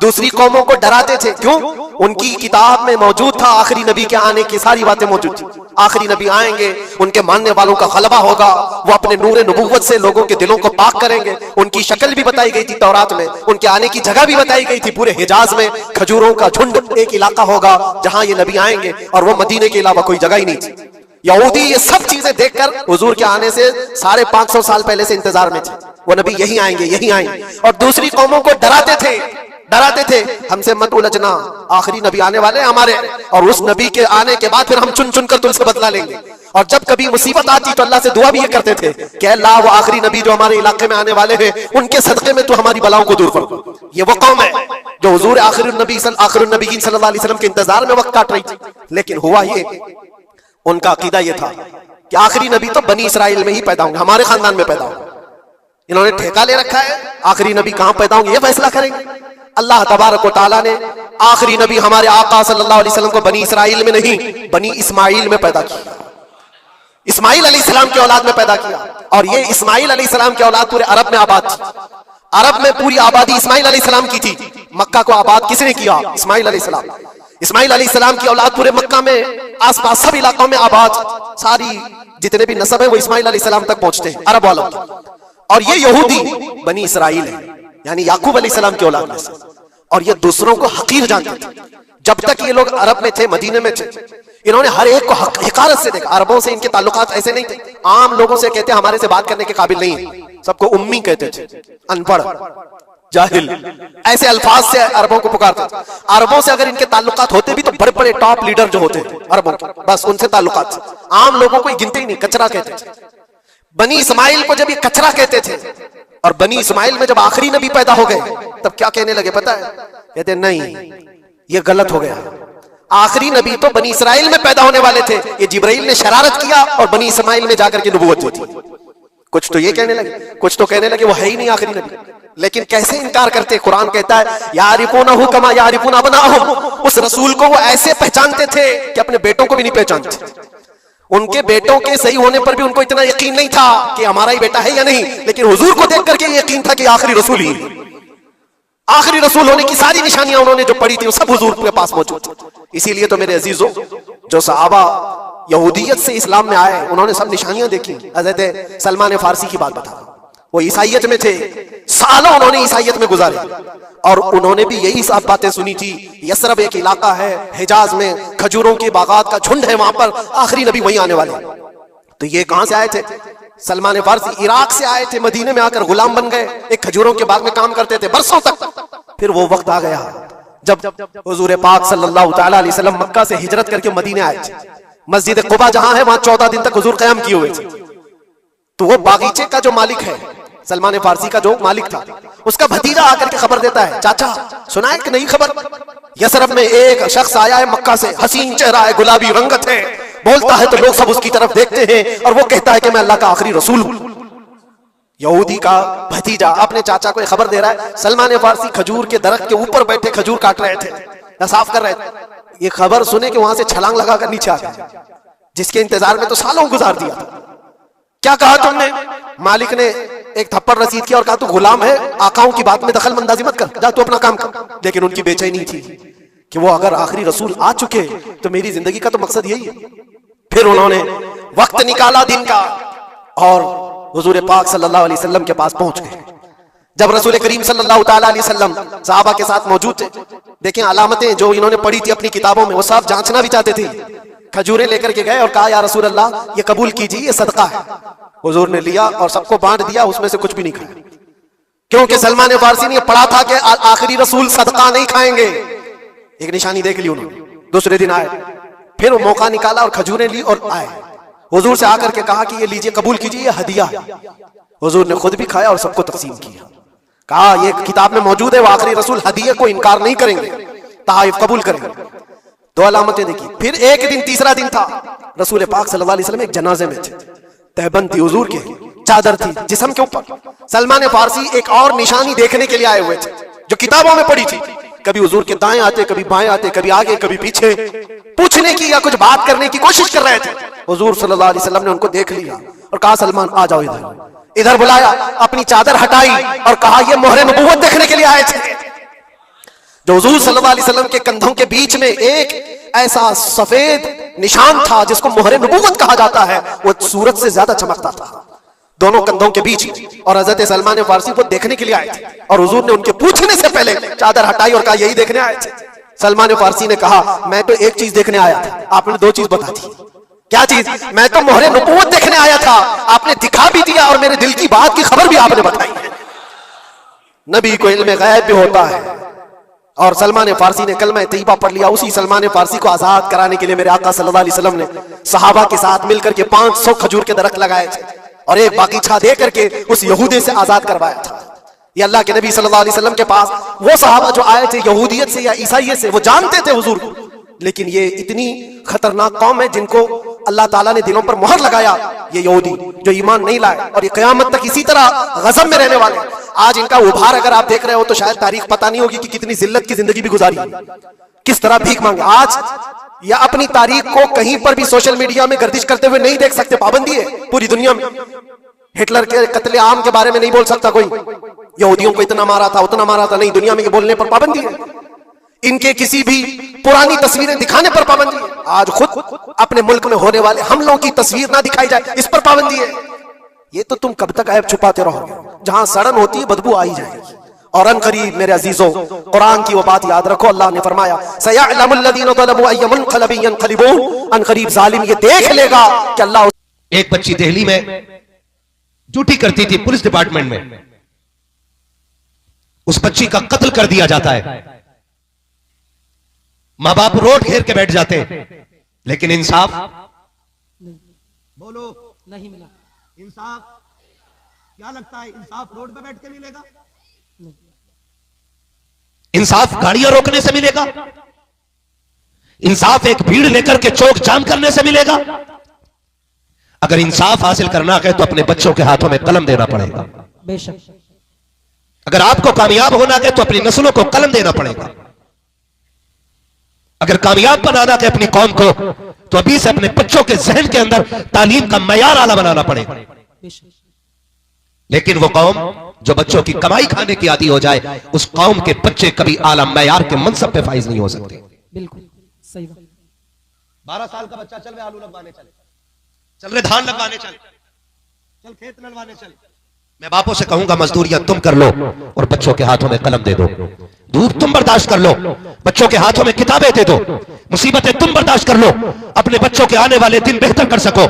Speaker 1: दूसरी कौमों को डराते थे, क्यों? उनकी किताब में मौजूद था आखिरी नबी के आने की सारी बातें मौजूद थी। आखिरी नबी आएंगे, उनके मानने वालों का गलबा होगा, वो अपने नूरे नबूवत से लोगों के दिलों को पाक करेंगे। उनकी शक्ल भी बताई गई थी तौरात में, उनके आने की जगह भी बताई गई थी। पूरे हिजाज में खजूरों का झुंड एक इलाका होगा जहां ये नबी आएंगे, और वो मदीने के अलावा कोई जगह ही नहीं थी। यहूदी ये सब चीजें देखकर हुजूर के आने से 550 साल पहले से इंतजार में थे, वो नबी यही आएंगे, यही आएंगे। और दूसरी कौमों को डराते थे, हमसे मत उलझना, आखिरी नबी आने वाले हमारे, और उस नबी के आने के बाद फिर हम चुन चुन कर तुमसे बदला लेंगे। और जब कभी मुसीबत आती तो अल्लाह से दुआ भी ये करते थे कि अल्लाह, वो आखिरी नबी जो हमारे इलाके में आने वाले हैं, उनके सदक़े में तू हमारी बलाओं को दूर कर। ये वो कौम है जो हुजूर आखिरुन नबीयीन सल्लल्लाहु अलैहि वसल्लम के इंतजार में वक्त काट रही थी। लेकिन हुआ ये, उनका अकीदा ये था कि आखिरी नबी तो बनी इसराइल में ही पैदा होंगे, हमारे खानदान में पैदा होंगे। इन्होंने ठेका ले रखा है, आखिरी नबी कहां पैदा होंगे ये फैसला करेंगे। अल्लाह तबारक व तआला ने आखिरी नबी हमारे आका सल्लल्लाहु अलैहि वसल्लम को बनी इसराइल में नहीं, बनी इस्माइल में पैदा किया। इस्माइल अलैहिस्सलाम की औलाद में पैदा किया। और ये इस्माइल अलैहिस्सलाम की औलाद पूरे अरब में आबाद थी। अरब में पूरी आबादी इस्माइल अलैहिस्सलाम की थी। मक्का को आबाद किसने किया? इस्माइल अलैहिस्सलाम। इस्माइल अलैहिस्सलाम की औलाद पूरे मक्का में, आसपास सब इलाकों में आबाद, सारी जितने भी नस्ब है वो इस्माइल अलैहिस्सलाम तक पहुंचते हैं, अरब वालों। और ये यहूदी बनी इसराइल है, यानी याकूब अलैहिस्सलाम की औलाद में से। और ये दूसरों को हकीर जानते थे। जब तक ये लोग अरब में थे, मदीने में थे, इन्होंने हर एक को हकारत से देखा। अरबों से इनके ताल्लुकात ऐसे नहीं थे, आम लोगों से कहते हमारे से बात करने के काबिल नहीं है, सबको उम्मी कहते थे, अनपढ़, जाहिल, ऐसे अल्फाज से अरबों को पुकारते थे। अरबों से अगर इनके ताल्लुकात होते भी तो बड़े बड़े टॉप लीडर जो होते अरबों के, बस उनसे ताल्लुकात थे। आम लोगों को गिनते ही नहीं, कचरा कहते थे। बनी इस्माइल को जब ये कचरा कहते थे, और बनी इस्माइल में जब आखिरी नबी पैदा हो गए तब क्या कहने लगे पता है? कहते नहीं, ये गलत हो गया। आखिरी नबी तो बनी इसराइल में पैदा होने वाले थे, ये जिब्राइल ने शरारत किया और बनी इस्माइल में जाकर के नबूवत दी थी। कुछ तो ये कहने लगे, कुछ तो कहने लगे वो है ही नहीं आखिरी नबी। लेकिन कैसे इनकार करते? कुरान कहता है यारिफूनहु कमा यारिफून अबनाअहुम, उस रसूल को वो ऐसे पहचानते थे कि अपने बेटों को भी नहीं पहचानते। उनके बेटों के सही होने पर भी उनको इतना यकीन नहीं था कि हमारा ही बेटा है या नहीं, लेकिन हुजूर को देख करके यकीन था कि आखिरी रसूल ही, आखिरी रसूल होने की सारी निशानियां उन्होंने जो पढ़ी थी वो सब हुजूर के पास मौजूद थी। इसीलिए तो मेरे अजीजों, जो सहाबा यहूदियत से इस्लाम में आए उन्होंने सब निशानियां देखी। हजरत सलमान फारसी की बात बता, वो ईसाइयत में थे, सालों उन्होंने ईसाइयत में गुजारे और उन्होंने भी यही सब बातें सुनी थी। यसरब एक इलाका है हिजाज में, खजूरों के बागात का झुंड है, वहां पर आखिरी नबी वहीं आने वाले। तो ये कहां से आए थे? सलमान फारसी इराक से आए थे, मदीने में आकर गुलाम बन गए, एक खजूरों के बाग में काम करते थे बरसों तक। फिर वो वक्त आ गया जब हुजूर पाक सल्लल्लाहु तआला अलैहि वसल्लम मक्का से हिजरत करके मदीने आए थे। मस्जिद कुबा जहां है वहां 14 दिन तक हुजूर कयाम किए हुए थे। तो वो बागीचे का जो मालिक है, सलमान फारसी का जो मालिक था, उसका भतीजा आकर के खबर देता है, चाचा सुना है कि नहीं खबर, यसरब में एक शख्स आया है मक्का से, हसीन चेहरा है, गुलाबी रंगत है, बोलता है तो लोग सब उसकी तरफ देखते हैं और वो कहता है कि मैं अल्लाह का आखिरी रसूल हूं। यहूदी का भतीजा अपने चाचा को खबर दे रहा है। सलमान फारसी खजूर के दरख्त के ऊपर बैठे खजूर काट रहे थे या साफ कर रहे थे। ये खबर सुने कि वहां से छलांग लगाकर नीचे आ गए, जिसके इंतजार में तो सालों गुजार दिया था। क्या कहा तुमने? मालिक ने एक थप्पड़ रसीद किया और कहा तू गुलाम है, आकाओं की बात में दखल अंदाजी मत कर, जा तू अपना काम कर। लेकिन उनकी बेचैनी थी कि वो अगर आखिरी रसूल आ चुके तो मेरी जिंदगी का तो मकसद यही है। फिर उन्होंने वक्त निकाला दिन का और हुजूर पाक सल्लल्लाहु अलैहि वसल्लम के पास पहुंच गए। जब रसूल करीम सल्लल्लाहु तआला अलैहि वसल्लम सहाबा के साथ मौजूद थे, देखें अलामतें जो इन्होंने पढ़ी थी अपनी किताबों में, वो सब जांचना भी चाहते थे। खजूरें लेकर के गए और कहा या रसूल अल्लाह ये कबूल कीजिए, ये सदका है। हुजूर ने लिया और सबको बांट दिया, उसमें से कुछ भी नहीं खाया, क्योंकि सलमान फारसी ने पढ़ा था कि आखिरी रसूल सदका नहीं खाएंगे। एक निशानी देख ली उन्होंने। दूसरे दिन आए, फिर वो मौका निकाला और खजूरें ली और आए। हुजूर से आकर के कहा कि ये लीजिए, कबूल कीजिए, ये हदिया है। हुजूर ने खुद भी खाया और सबको तकसीम किया। कहा ये किताब में मौजूद है, वो आखिरी रसूल हदिये को इनकार नहीं करेंगे, तहाइफ कबूल करेंगे। दो अलामतें देखी। फिर एक दिन, तीसरा दिन था, रसूल पाक सल्लल्लाहु अलैहि वसल्लम एक जनाजे में थे। तहबंद थी हुजूर के, चादर थी जिस्म के ऊपर। सलमान फारसी एक और निशानी देखने के लिए आए हुए थे जो किताबों में पड़ी थी। कभी हुजूर के दाएं आते, कभी बाएं आते, कभी आगे कभी पीछे, पूछने की या कुछ बात करने की कोशिश कर रहे थे। हुजूर सल्लल्लाहु अलैहि वसल्लम ने उनको देख लिया और कहा सलमान आ जाओ इधर। इधर बुलाया, अपनी चादर हटाई और कहा ये मोहरे नबूवत देखने के लिए आए थे। जो हुजूर सल्लल्लाहु अलैहि वसल्लम के कंधों के बीच में एक ऐसा सफेद निशान था जिसको मोहरे नबूवत कहा जाता है, वो सूरज से ज्यादा चमकता था दोनों कंधों के बीच में। और हजरत सलमान फारसी को देखने के लिए आए थे और हुजूर ने उनके पूछने से पहले चादर हटाई और कहा यही देखने आए थे। सलमान फारसी ने कहा मैं तो एक चीज देखने आया था, आपने दो चीज बता दी। क्या चीज? मैं तो मोहरे नबूवत देखने आया था, आपने दिखा भी दिया और मेरे दिल की बात की खबर भी आपने बताई। नबी को इल्म गैब भी होता है। और सलमान फारसी ने कलमा तैयबा पढ़ लिया। उसी सलमान फारसी को आजाद कराने के लिए मेरे आका सल्लल्लाहु अलैहि वसल्लम ने सहाबा के साथ मिलकर के 500 खजूर के दरख्त लगाए थे और एक बागीचा दे करके उस यहूदी से आजाद करवाया था। ये अल्लाह के नबी सल्लल्लाहु अलैहि वसल्लम के पास वो सहाबा जो आए थे यहूदियत से या ईसाइयत से, वो जानते थे हुजूर को, लेकिन ये इतनी खतरनाक कौम है जिनको अल्लाह ताला ने दिलों पर मोहर लगाया। ये यहूदी जो ईमान नहीं लाए और ये क़यामत तक इसी तरह गज़ब में रहने वाले। आज इनका उभार अगर आप देख रहे हो तो शायद तारीख पता नहीं होगी कि कितनी जिल्लत की जिंदगी भी गुजारी, किस तरह भीख मांगे। आज या अपनी तारीख को कहीं पर भी सोशल मीडिया में गर्दिश करते हुए नहीं देख सकते, पाबंदी है पूरी दुनिया में। हिटलर के कत्ले आम के बारे में नहीं बोल सकता कोई, यहूदियों को इतना मारा था उतना मारा था, नहीं, दुनिया में ये बोलने पर पाबंदी है। इनके किसी भी पुरानी तस्वीरें दिखाने पर पाबंदी है। आज खुद अपने मुल्क में होने वाले हमलों की तस्वीर ना दिखाई जाए, इस पर पाबंदी है। ये तो तुम कब तक ऐब छुपाते रहोगे? जहां सड़न होती है बदबू आ ही जाएगी। और अनकरीब मेरे अजीजों, कुरान की वो बात याद रखो, अल्लाह ने फरमाया सयअलमुल्लज़ीना ज़लमू अय्य मुनक़लिबिन यनक़लिबून, अनकरीब जालिम ये देख लेगा कि अल्लाह।
Speaker 2: एक बच्ची दिल्ली में ड्यूटी करती थी पुलिस डिपार्टमेंट में, उस बच्ची का कत्ल कर दिया जाता है। मां बाप रोड घेर के बैठ जाते हैं, लेकिन इंसाफ बोलो
Speaker 3: नहीं मिला।
Speaker 2: इंसाफ क्या लगता है? इंसाफ रोड पे बैठ के मिलेगा? इंसाफ गाड़ियां रोकने से मिलेगा? इंसाफ एक भीड़ लेकर के चौक जाम करने से मिलेगा? अगर इंसाफ हासिल करना है तो अपने बच्चों के हाथों में कलम देना पड़ेगा।
Speaker 3: बेशक।
Speaker 2: अगर आपको कामयाब होना है तो अपनी नस्लों को कलम देना पड़ेगा। अगर कामयाब बनाना है अपनी कौम को तो अभी से अपने बच्चों के जहन के अंदर तालीम का मयार आला बनाना पड़ेगा। लेकिन वो कौम जो बच्चों की कमाई खाने की आदी हो जाए, उस कौम के बच्चे कभी आला मयार के मनसब पे फाइज नहीं हो सकते।
Speaker 3: बिल्कुल सही बात।
Speaker 2: 12 साल का बच्चा चल रहे आलू लगवाने चल रहे धान लगवाने चल खेत नलवाने चल। मैं बापों से कहूंगा मजदूरियां तुम कर लो और बच्चों के हाथों में कलम दे दो। धूप तुम बर्दाश्त कर लो, बच्चों के हाथों में किताबें दे दो। मुसीबतें तुम बर्दाश्त कर लो, अपने बच्चों के आने वाले दिन बेहतर कर सको।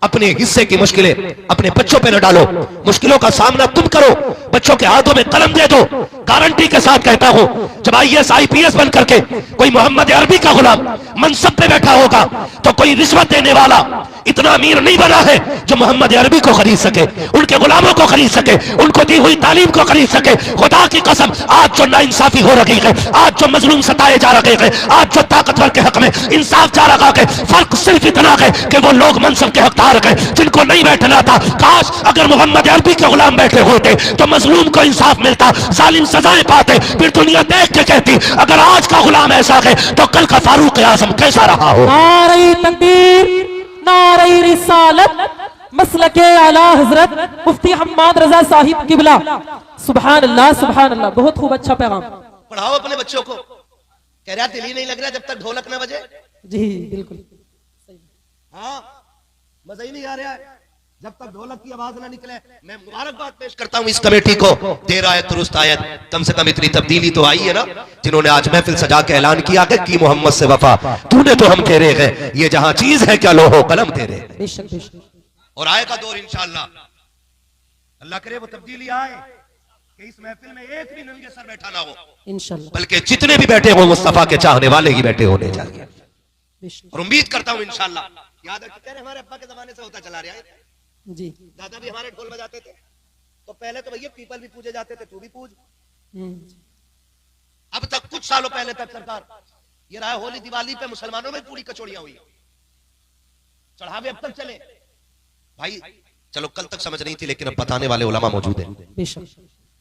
Speaker 2: अपने हिस्से की मुश्किलें अपने बच्चों पे न डालो, मुश्किलों का सामना तुम करो, बच्चों के हाथों में कलम दे दो। गारंटी के साथ कहता हूं, जब IAS IPS बन करके कोई मोहम्मद अरबी का गुलाम मनसब पे बैठा होगा तो कोई रिश्वत देने वाला इतना अमीर नहीं बना है जो मोहम्मद अरबी को खरीद सके, उनके गुलामों को खरीद सके, उनको दी हुई तालीम को खरीद सके। खुदा की कसम, आज जो नाइंसाफी हो रही है, आज जो मजलूम सताए जा रहे हैं, आज जो ताकतवर के हक में इंसाफ जा रहा है, फर्क सिर्फ इतना है कि वो लोग मनसब के हकदार हैं जिनको नहीं बैठना था। काश अगर मोहम्मद अरबी के गुलाम बैठे होते तो मजलूम को इंसाफ मिलता, जालिम सजाएं पाते, फिर दुनिया देख के कहती अगर आज का गुलाम ऐसा है तो कल का फारूक आजम कैसा रहा हो।
Speaker 3: नारे तकबीर, नारे रिसालत, मसलके आला हजरत मुफ्ती हम्माद रजा साहिब किबला। सुभान अल्लाह, सुभान अल्लाह। बहुत खूब, अच्छा पैगाम।
Speaker 2: पढ़ाओ अपने बच्चों को। कह रहा दिल ही नहीं लग रहा जब तक ढोलक न बजे।
Speaker 3: जी बिल्कुल।
Speaker 2: हाँ, मजा ही नहीं आ रहा है जब तक ढोलक की आवाज ना निकले। मैं मुबारकबाद पेश करता हूं इस कमेटी को, देर आयत दुरुस्त आयत। कम से कम इतनी तब्दीली तो आई है ना, जिन्होंने आज महफिल सजा के ऐलान किया है कि मोहम्मद से वफा तूने तो हम तेरे हैं, ये जहां चीज है क्या लोहो कलम तेरे।
Speaker 3: बेशक बेशक।
Speaker 2: और आएगा दौर इंशाअल्लाह, अल्लाह करे वो तब्दीली आए कि इस महफिल में एक भी नंगे सर बैठा ना हो,
Speaker 3: इंशाअल्लाह,
Speaker 2: बल्कि जितने भी बैठे हो मुस्तफा के चाहने वाले ही बैठे होने चाहिए।
Speaker 3: बेशक।
Speaker 2: और उम्मीद करता हूं इंशाअल्लाह, याद है कि हमारे अब्बा के जमाने से होता चला रहा है,
Speaker 3: जी।
Speaker 2: दादा भी हमारे ढोल बजाते थे, तो पहले तो भैया पीपल भी पूजे जाते थे, तू भी पूज। अब तक कुछ सालों पहले तक सरकार ये रहा, होली दिवाली पे मुसलमानों में पूरी कचौड़ियां हुई, चढ़ावे अब तक चले। भाई चलो कल तक समझ नहीं थी, लेकिन अब बताने वाले उलमा मौजूद हैं।
Speaker 3: बेशक।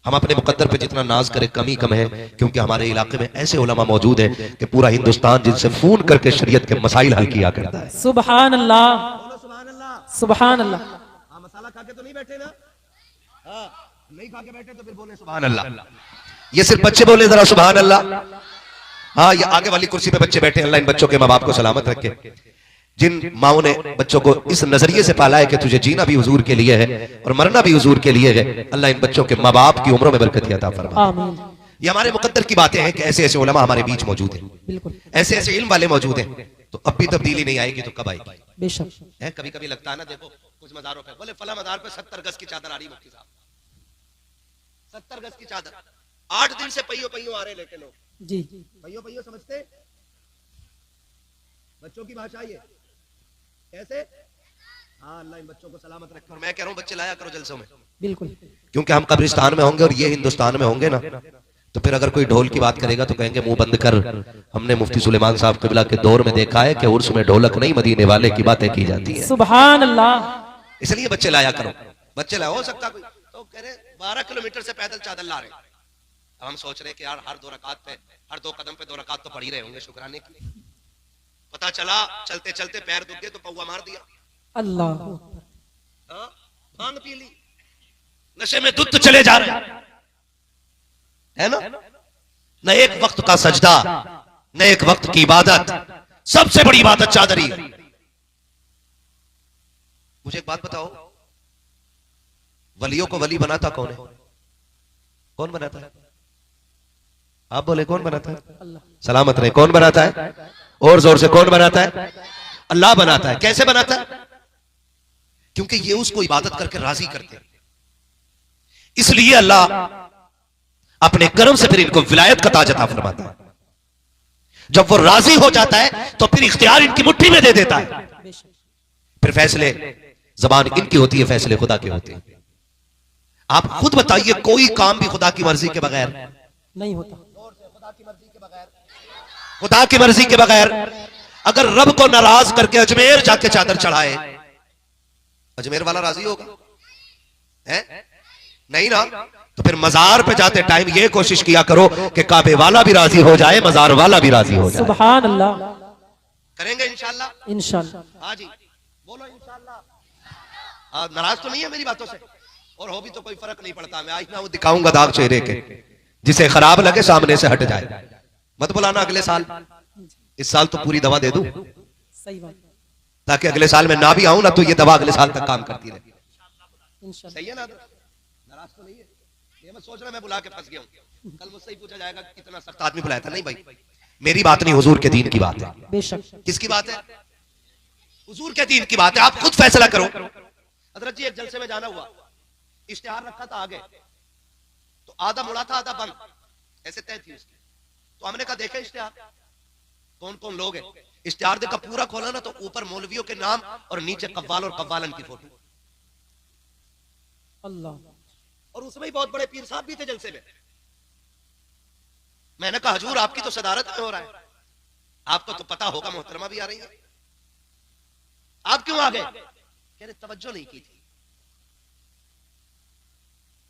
Speaker 2: हम अपने मुकद्दर पे जितना नाज करें कम ही कम है, क्योंकि हमारे इलाके में ऐसे उलमा मौजूद हैं कि पूरा हिंदुस्तान जिनसे फोन करके शरीयत के मसाइल हल किया करता है।
Speaker 3: सुभान अल्लाह, सुभान अल्लाह।
Speaker 2: मसाला खा के तो नहीं बैठे ना, हाँ, नहीं खा के बैठे तो फिर बोले सुभान अल्लाह। ये सिर्फ बच्चे बोले जरा सुभान अल्लाह। हाँ, ये आगे वाली कुर्सी पे बच्चे बैठे, अल्लाह इन बच्चों के माँ बाप को सलामत रखे। जिन माओ ने बच्चों को इस नजरिए से पाला है कि तुझे जीना भी हुजूर के लिए है और मरना भी हुजूर के लिए है, अल्लाह इन बच्चों के माँ बाप की उम्रों में बरकत अता फरमा। ये हमारे मुकद्दर की बातें हैं कि ऐसे ऐसे उलमा हमारे बीच मौजूद हैं,
Speaker 3: बिल्कुल
Speaker 2: ऐसे ऐसे इल्म वाले मौजूद हैं। तो अब भी तब्दीली नहीं आएगी तो कब आएगी?
Speaker 3: बेशक
Speaker 2: है। कभी कभी लगता है ना, देखो कुछ मज़ारों पे बोले फला मज़ार पे 70 गज की चादर आ रही, मुफ्ती साहब 70 गज की चादर, 8 दिन से पहियो पहियो आ रहे लेके लोग।
Speaker 3: जी,
Speaker 2: पहियो पहियो समझते बच्चों की भाषा ये कैसे? हाँ, अल्लाह इन बच्चों को सलामत रखे। और मैं कह रहा हूँ बच्चे लाया करो जलसों में,
Speaker 3: बिल्कुल।
Speaker 2: क्योंकि हम कब्रिस्तान में होंगे और ये हिंदुस्तान में होंगे ना, तो फिर अगर कोई ढोल की बात करेगा तो कहेंगे मुंह बंद कर। हमने मुफ्ती सुलेमान साहब क़िबला के दौर में देखा है कि उर्स में ढोलक नहीं मदीने वाले की बातें की जाती है।
Speaker 3: सुभान अल्लाह।
Speaker 2: इसलिए बच्चे लाया करो। बच्चे लाया, हो सकता कोई तो कह रहे 12 किलोमीटर से पैदल चादर ला रहे। अब हम सोच रहे कि यार हर 2 रकात पे, हर 2 कदम पे 2 रकात तो पढ़ ही रहे होंगे शुक्राने की। पता चला चलते चलते पैर दुख गए तो पौवा मार दिया।
Speaker 3: अल्लाह,
Speaker 2: भांग पी ली, नशे में धुत चले जा रहे है ना। न एक वक्त का सजदा, न एक वक्त की इबादत। सबसे बड़ी इबादत चादरी। मुझे एक बात बताओ, वलियों को वली बनाता कौन है? कौन बनाता है? आप बोले कौन बनाता है? सलामत रहे, कौन बनाता है? और जोर से कौन बनाता है? अल्लाह बनाता है। कैसे बनाता है? क्योंकि ये उसको इबादत करके राजी करते हैं, इसलिए अल्लाह अपने करम से फिर इनको विलायत का ताज अता फरमाता है। जब वो राजी हो जाता है तो फिर इख्तियार इनकी मुट्ठी में दे देता है। फिर फैसले जबान इनकी होती है, फैसले खुदा के होते हैं। आप खुद बताइए, कोई काम भी खुदा की मर्जी के बगैर
Speaker 3: नहीं होता।
Speaker 2: खुदा की मर्जी के बगैर अगर रब को नाराज करके अजमेर जाके चादर चढ़ाए अजमेर वाला राजी होगा? है नहीं ना? तो फिर मजार पे जाते टाइम ये कोशिश किया करो कि काबे वाला भी राजी हो जाए, मजार वाला भी राजी हो जाए।
Speaker 3: सुभान अल्लाह।
Speaker 2: करेंगे इंशाल्लाह।
Speaker 3: इंशाल्लाह।
Speaker 2: हाँ जी बोलो इंशाल्लाह। नाराज तो नहीं है मेरी बातों से? और हो भी तो कोई फर्क नहीं पड़ता। मैं आज ना वो दिखाऊंगा दाग चेहरे के, जिसे खराब लगे सामने से हट जाए। मत बुलाना अगले साल। इस साल तो पूरी दवा दे दूं,
Speaker 3: सही बात,
Speaker 2: ताकि अगले साल में ना भी आऊं ना तो ये दवा अगले साल तक काम करती रहे।
Speaker 3: इंशाल्लाह।
Speaker 2: सही है ना? नाराज तो नहीं है? ये मत सोच रहा मैं बुला के फंस गया हूं। कल मुझसे ही पूछा जाएगा कितना सख्त आदमी बुलाया था। नहीं भाई, मेरी बात नहीं, हुजूर के दीन की बात है।
Speaker 3: बेशक।
Speaker 2: किसकी बात है? हुजूर के दीन की बात है। आप खुद फैसला करो। हजरत जी एक जलसे में जाना हुआ, इश्तिहार रखा था आगे, तो आधा मुड़ा था आधा बंद, ऐसे तय थी उसकी। तो हमने कहा देखे इश्तिहार कौन कौन लोग हैं। इश्तिहार देखा पूरा खोला ना, तो ऊपर मौलवियों के नाम और नीचे कव्वाल और कव्वालन की फोटो।
Speaker 3: अल्लाह।
Speaker 2: और उसमें ही बहुत बड़े पीर साहब भी थे जलसे में। मैंने कहा हजूर आपकी तो सदारत में हो रहा है, आपको तो पता होगा मोहतरमा भी आ रही है, आप क्यों आ गए? कह रहे तवज्जो नहीं की थी।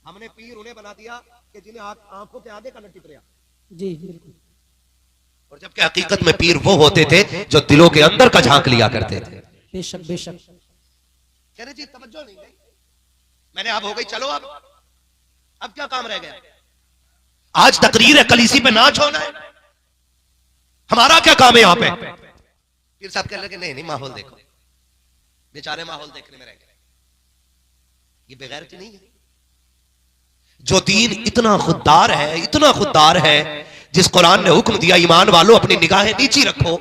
Speaker 2: हमने पीर उन्हें बना दिया कि जिन्हें आंखों के आगे का न टिप रहा।
Speaker 3: जी बिल्कुल।
Speaker 2: और जबकि हकीकत में पीर वो होते थे जो दिलों के अंदर का झांक लिया करते थे।
Speaker 3: बेशक बेशक।
Speaker 2: कह रहे जी तवज्जो नहीं गई। मैंने अब हो गई, चलो अब क्या काम रह गया? आज तकरीर है, कल इसी पे नाच होना है। हमारा क्या काम है यहाँ पे? पीर साहब कह लगे नहीं माहौल देखो, बेचारे माहौल देखने में रह गए। ये बेगैरती नहीं है। जो दीन इतना खुददार है, इतना खुददार है, जिस कुरान ने हुक्म दिया ईमान वालों अपनी निगाहें नीची रखो,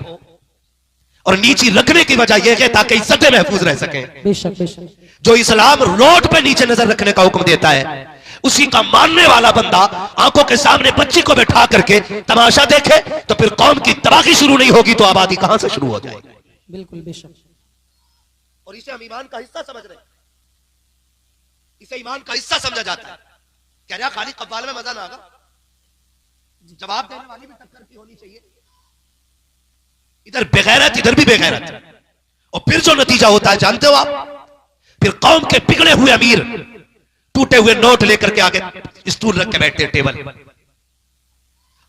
Speaker 2: और नीची रखने की वजह यह है ताकि इज्जतें महफूज रह सके।
Speaker 3: बेशक बेशक।
Speaker 2: जो इस्लाम रोड पे नीचे नजर रखने का हुक्म देता है, उसी का मानने वाला बंदा आंखों के सामने बच्ची को बैठा करके तमाशा देखे तो फिर कौम की तबाही शुरू नहीं होगी तो आबादी कहां से शुरू हो जाएगी?
Speaker 3: बिल्कुल बेशक।
Speaker 2: और इसे हम ईमान का हिस्सा समझ रहे हैं, इसे ईमान का हिस्सा समझा जाता है। कह रहा खाली कव्वाल में मजा ना आगा, जवाब देने वाली भी टक्कर की होनी चाहिए। इधर बेगैरत इधर भी बेगैरत, और फिर जो नतीजा होता है जानते हो आप? फिर कौम के बिगड़े हुए अमीर टूटे हुए नोट लेकर के आगे स्टूल रख के बैठते टेबल,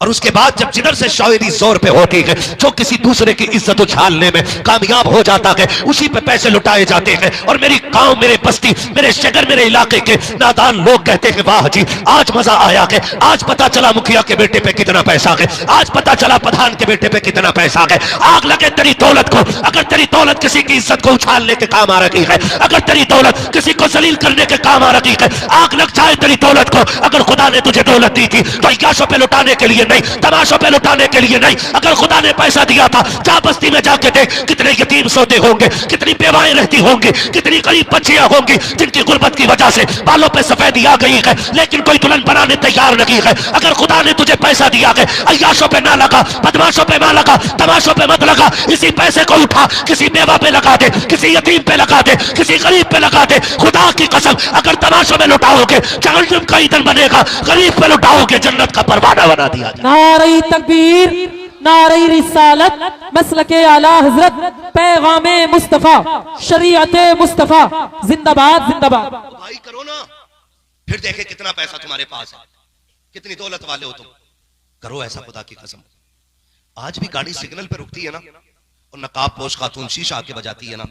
Speaker 2: और उसके बाद जब जिधर से शायरी जोर पे होती है, जो किसी दूसरे की इज्जत उछालने में कामयाब हो जाता है, उसी पे पैसे लुटाए जाते हैं। और मेरी गांव, मेरे बस्ती, मेरे शहर, मेरे इलाके के नादान लोग कहते हैं वाह जी आज मजा आया है, आज पता चला मुखिया के बेटे पे कितना पैसा है, आज पता चला प्रधान के बेटे पे कितना पैसा है। आग लगे तेरी दौलत को, अगर तेरी दौलत किसी की इज्जत को उछालने के काम आ रही है, अगर तेरी दौलत किसी को जलील करने के काम आ रही है, आग लग जाए तेरी दौलत को। अगर खुदा ने तुझे दौलत दी थी तो अय्याशों पे लुटाने के लिए नहीं, तमाशों पे लुटाने के लिए नहीं। अगर खुदा ने पैसा दिया था, जा बस्ती में जाके देख कितने यतीम सोते होंगे, कितनी बेवाएं रहती होंगी, कितनी गरीब बच्चियां होंगी जिनकी गुर्बत की वजह से बालों पे सफेदी आ गई है, लेकिन कोई दुल्हन बनाने तैयार नहीं है। अगर खुदा ने तुझे पैसा दिया है, अय्याशों पे ना लगा, बदमाशों पे ना लगा, तमाशों पे मत लगा। इसी पैसे को उठा किसी बेवा पे लगा दे, किसी यतीम पे लगा दे, किसी गरीब पे लगा दे। खुदा की कसम अगर तमाशों में लुटाओगे जहन्नम का ईंधन बनेगा, गरीब पे लुटाओगे जन्नत का परवाना बना दिया जाएगा।
Speaker 3: नारे तकबीर, नारे रिसालत, मसलके आला हजरत, पैगामे मुस्तफा, शरीयते मुस्तफा, जिंदाबाद जिंदाबाद।
Speaker 2: भाई करो ना, फिर देखे कितना पैसा तुम्हारे पास है, कितनी दौलत वाले हो तुम। करो ऐसा खुदा की कसम। आज भी गाड़ी सिग्नल पे रुकती है ना, और नकाब पोश खातून शीशा आके बजाती है ना,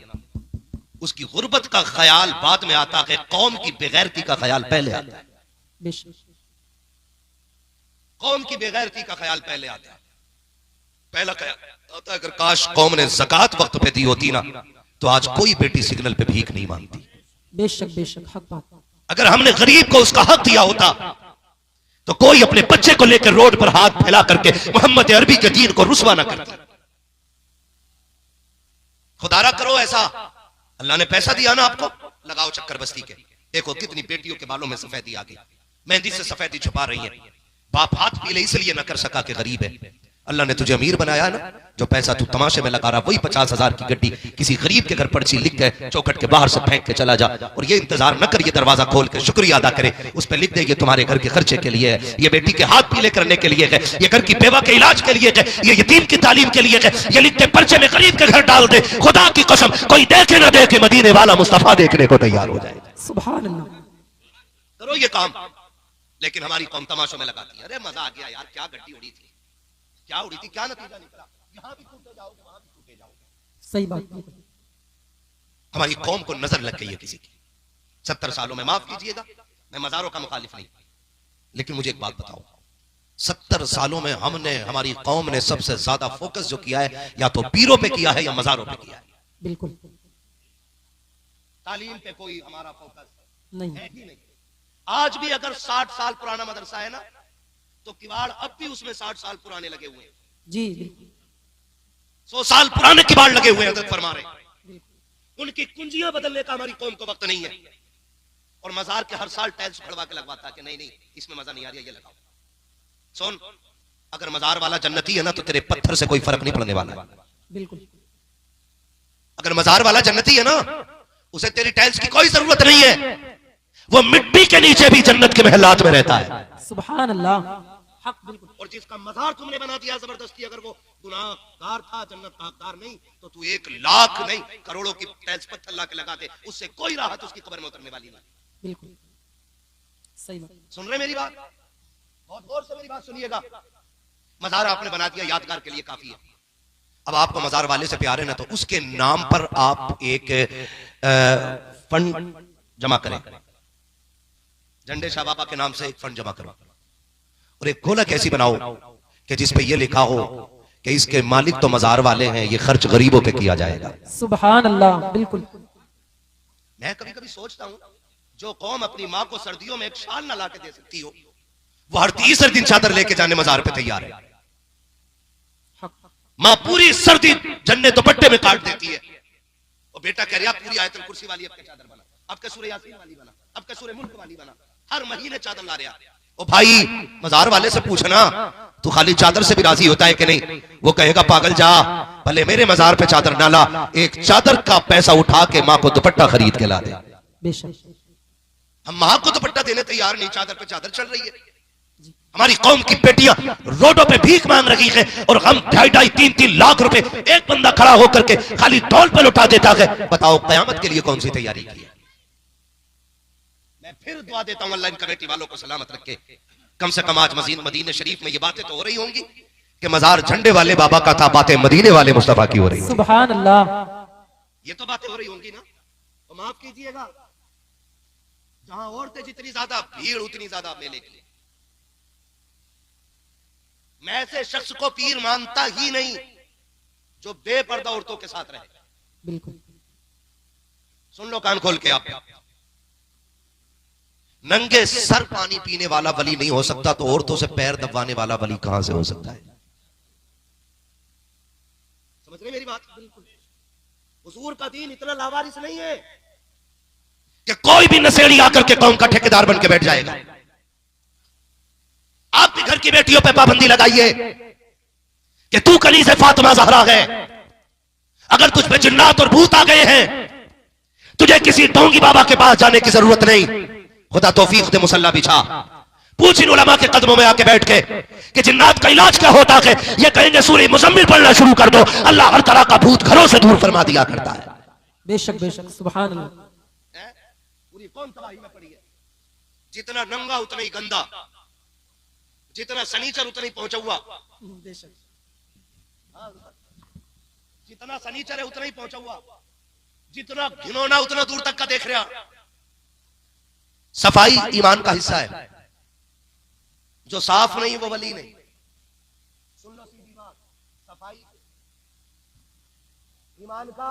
Speaker 2: उसकी गुर्बत का ख्याल बाद में आता है, कौम की बेगैरती का ख्याल पहले आता है। कौम की बेगैरती का ख्याल पहले आता है। पहला ख्याल आता है अगर काश कौम ने ज़कात वक्त पे दी होती ना, तो आज कोई बेटी सिग्नल पे भीख नहीं मांगती।
Speaker 3: बेशक बेशक, हक बात।
Speaker 2: अगर हमने गरीब को उसका हक दिया होता, तो कोई अपने बच्चे को लेकर रोड पर हाथ फैला करके मोहम्मद अरबी के दीन को रुस्वा ना करता। खुदारा करो ऐसा। अल्लाह ने पैसा दिया ना आपको, लगाओ चक्कर बस्ती के, देखो कितनी बेटियों के बालों में सफेदी आ गई, मेहंदी से सफेदी छुपा रही है। बाप हाथ पीले इसलिए ना कर सका कि गरीब है। अल्लाह ने तुझे अमीर बनाया ना, जो पैसा तू तमाशे में लगा रहा, वही 50,000 की गड्डी किसी गरीब के घर पर्ची लिख के चौखट के बाहर से फेंक के चला जा, और ये इंतजार न कर ये दरवाजा खोल के शुक्रिया अदा करे, उस पर लिख दे ये तुम्हारे घर के खर्चे के लिए है, ये बेटी के हाथ पीले करने के लिए है, ये घर की बेवा के इलाज के लिए है, ये यतीम की तालीम के लिए है, ये लिख के पर्चे में गरीब के घर डाल दे, खुदा की कसम कोई देखे ना देखे मदीने वाला मुस्तफा देखने को तैयार हो जाए।
Speaker 3: सुभान अल्लाह।
Speaker 2: करो ये काम। लेकिन हमारी कौम तमाशों में लगाती है, अरे मजा आ गया यार, क्या गड्डी उड़ी थी, क्या उड़ी थी, क्या नतीजा निकला, यहां भी टूटे जाओगे वहां भी टूटे जाओगे।
Speaker 3: सही बात।
Speaker 2: हमारी कौम को नजर लग गई है किसी की। 70 सालों में, माफ कीजिएगा मैं मजारों का मुखालिफ नहीं, लेकिन मुझे एक बात बताओ, 70 सालों में हमने, हमारी कौम ने सबसे ज्यादा फोकस जो किया है या तो पीरों पे किया है या मजारों पे किया है।
Speaker 3: बिल्कुल।
Speaker 2: तालीम पे कोई हमारा फोकस
Speaker 3: नहीं
Speaker 2: है ही नहीं। आज भी अगर 60 साल पुराना मदरसा है ना, तो किवाड़ अब भी उसमें 60 साल पुराने लगे हुए हैं।
Speaker 3: जी।
Speaker 2: 100 साल पुराने किवाड़ लगे हुए हैं, हज़रत फरमा रहे हैं। उनकी कुंजियां बदलने का हमारी कौम को वक्त नहीं है। और मजार के हर साल टाइल्स उखड़वा के लगवाता है कि नहीं नहीं इसमें मजा नहीं आ रही है, ये लगाओ। सुन, अगर मजार वाला जन्नती है ना, तो तेरे पत्थर से कोई फर्क नहीं पड़ने वाला है।
Speaker 3: बिल्कुल।
Speaker 2: अगर मजार वाला जन्नती है ना, उसे तेरी टाइल्स की कोई जरूरत नहीं है, वो मिट्टी के नीचे भी जन्नत के महलात में रहता है।
Speaker 3: सुभान अल्लाह। हक बिल्कुल।
Speaker 2: और जिसका मजार तुमने बना दिया जबरदस्ती, अगर वो गुनाहगार था, जन्नत का हकदार नहीं, तो तू 1 लाख नहीं करोड़ों की टाइल्स पत्थर ला के लगा दे, उससे कोई राहत उसकी कब्र में उतरने वाली नहीं।
Speaker 3: बिल्कुल सही बात।
Speaker 2: सुन रहे मेरी बात? बहुत गौर से मेरी बात सुनिएगा। मजार आपने बना दिया, यादगार के लिए काफी है। अब आपको मजार वाले से प्यार है ना, तो उसके नाम पर आप एक फंड जमा करें। झंडे शाह बाबा के नाम से एक फंड जमा करो, और एक गोलक ऐसी बनाओ कि जिसपे ये लिखा हो कि इसके मालिक तो मजार वाले हैं, ये खर्च गरीबों पे किया जाएगा।
Speaker 3: सुभान अल्लाह। बिल्कुल।
Speaker 2: मैं कभी कभी सोचता हूं, जो कौम अपनी माँ को सर्दियों में एक शाल ना ला के दे सकती हो, वो हर तीसरे दिन चादर लेके जाने मजार पे तैयार है। माँ पूरी सर्दी झंडे दुपट्टे में काट देती है, और बेटा कह रहा पूरी आयतुल कुर्सी वाली अब के चादर बना, अब के सूरह यासीन वाली बना, अब के सूरह मुल्क वाली बना, हर महीने चादर ला रहा। ओ भाई, मजार वाले से पूछना तू खाली चादर से भी राजी होता है कि नहीं? वो कहेगा पागल जा, भले मेरे मजार पे चादर ना ला, एक चादर का पैसा उठा के माँ को दुपट्टा खरीद के ला दे।
Speaker 3: बेशक।
Speaker 2: हम माँ को दुपट्टा देने तैयार नहीं, चादर पे चादर चल रही है। हमारी कौम की बेटियां रोडों पे भीख मांग रही है, और हम 2.5, 3 लाख रुपए एक बंदा खड़ा होकर के खाली तौल पे लुटा देता है। बताओ कयामत के लिए कौन सी तैयारी की है? मैं फिर दुआ देता हूं, अल्लाह इन कमेटी वालों को सलामत रखे। कम से कम आज मदीने शरीफ में ये बातें तो हो रही होंगी कि मजार झंडे वाले बाबा का था, बातें मदीने वाले मुस्तफा की हो रही।
Speaker 3: सुभान अल्लाह।
Speaker 2: ये तो बातें हो रही होंगी ना। तो माफ कीजिएगा, जहां औरतें जितनी ज्यादा, भीड़ उतनी ज्यादा मेले की। मैं ऐसे शख्स को पीर मानता ही नहीं जो बेपर्दा औरतों के साथ रहे।
Speaker 3: बिल्कुल।
Speaker 2: सुन लो कान खोल के आप, नंगे सर पानी पीने वाला वली नहीं हो सकता, तो औरतों से पैर दबाने वाला वली कहां से हो सकता है? समझ रहे मेरी बात? बिल्कुल। हुजूर का दीन इतना लावारिस नहीं है कि कोई भी नशेड़ी आकर के कौम का ठेकेदार बन के बैठ जाएगा। आप भी घर की बेटियों पे पाबंदी लगाइए कि तू कली से फातिमा ज़हरा है। अगर तुझ पे जिन्नात और भूत आ गए हैं, तुझे किसी ढोंगी बाबा के पास जाने की जरूरत नहीं। खुदा तौफीक दे, मुसल्ला बिछा, पूछ इन उलमा के कदमों में आके बैठ के कि जिन्नात का इलाज क्या होता है। ये कहेंगे सूरह मुज़म्मिल पढ़ना शुरू कर दो, अल्लाह हर तरह का भूत घरों से दूर फरमा दिया करता है।
Speaker 3: बेशक बेशक। सुभान अल्लाह।
Speaker 2: पूरी कौम तबाही में पड़ी है। जितना नंगा उतना ही गंदा, जितना सनीचर उतना ही पहुंचा हुआ। जितना सनीचर है उतना ही पहुंचा हुआ, जितना घिनौना उतना दूर तक का देख रहा। सफाई ईमान का हिस्सा है, जो साफ नहीं वो वली नहीं। सुन लो सीधी बात, सफाई ईमान का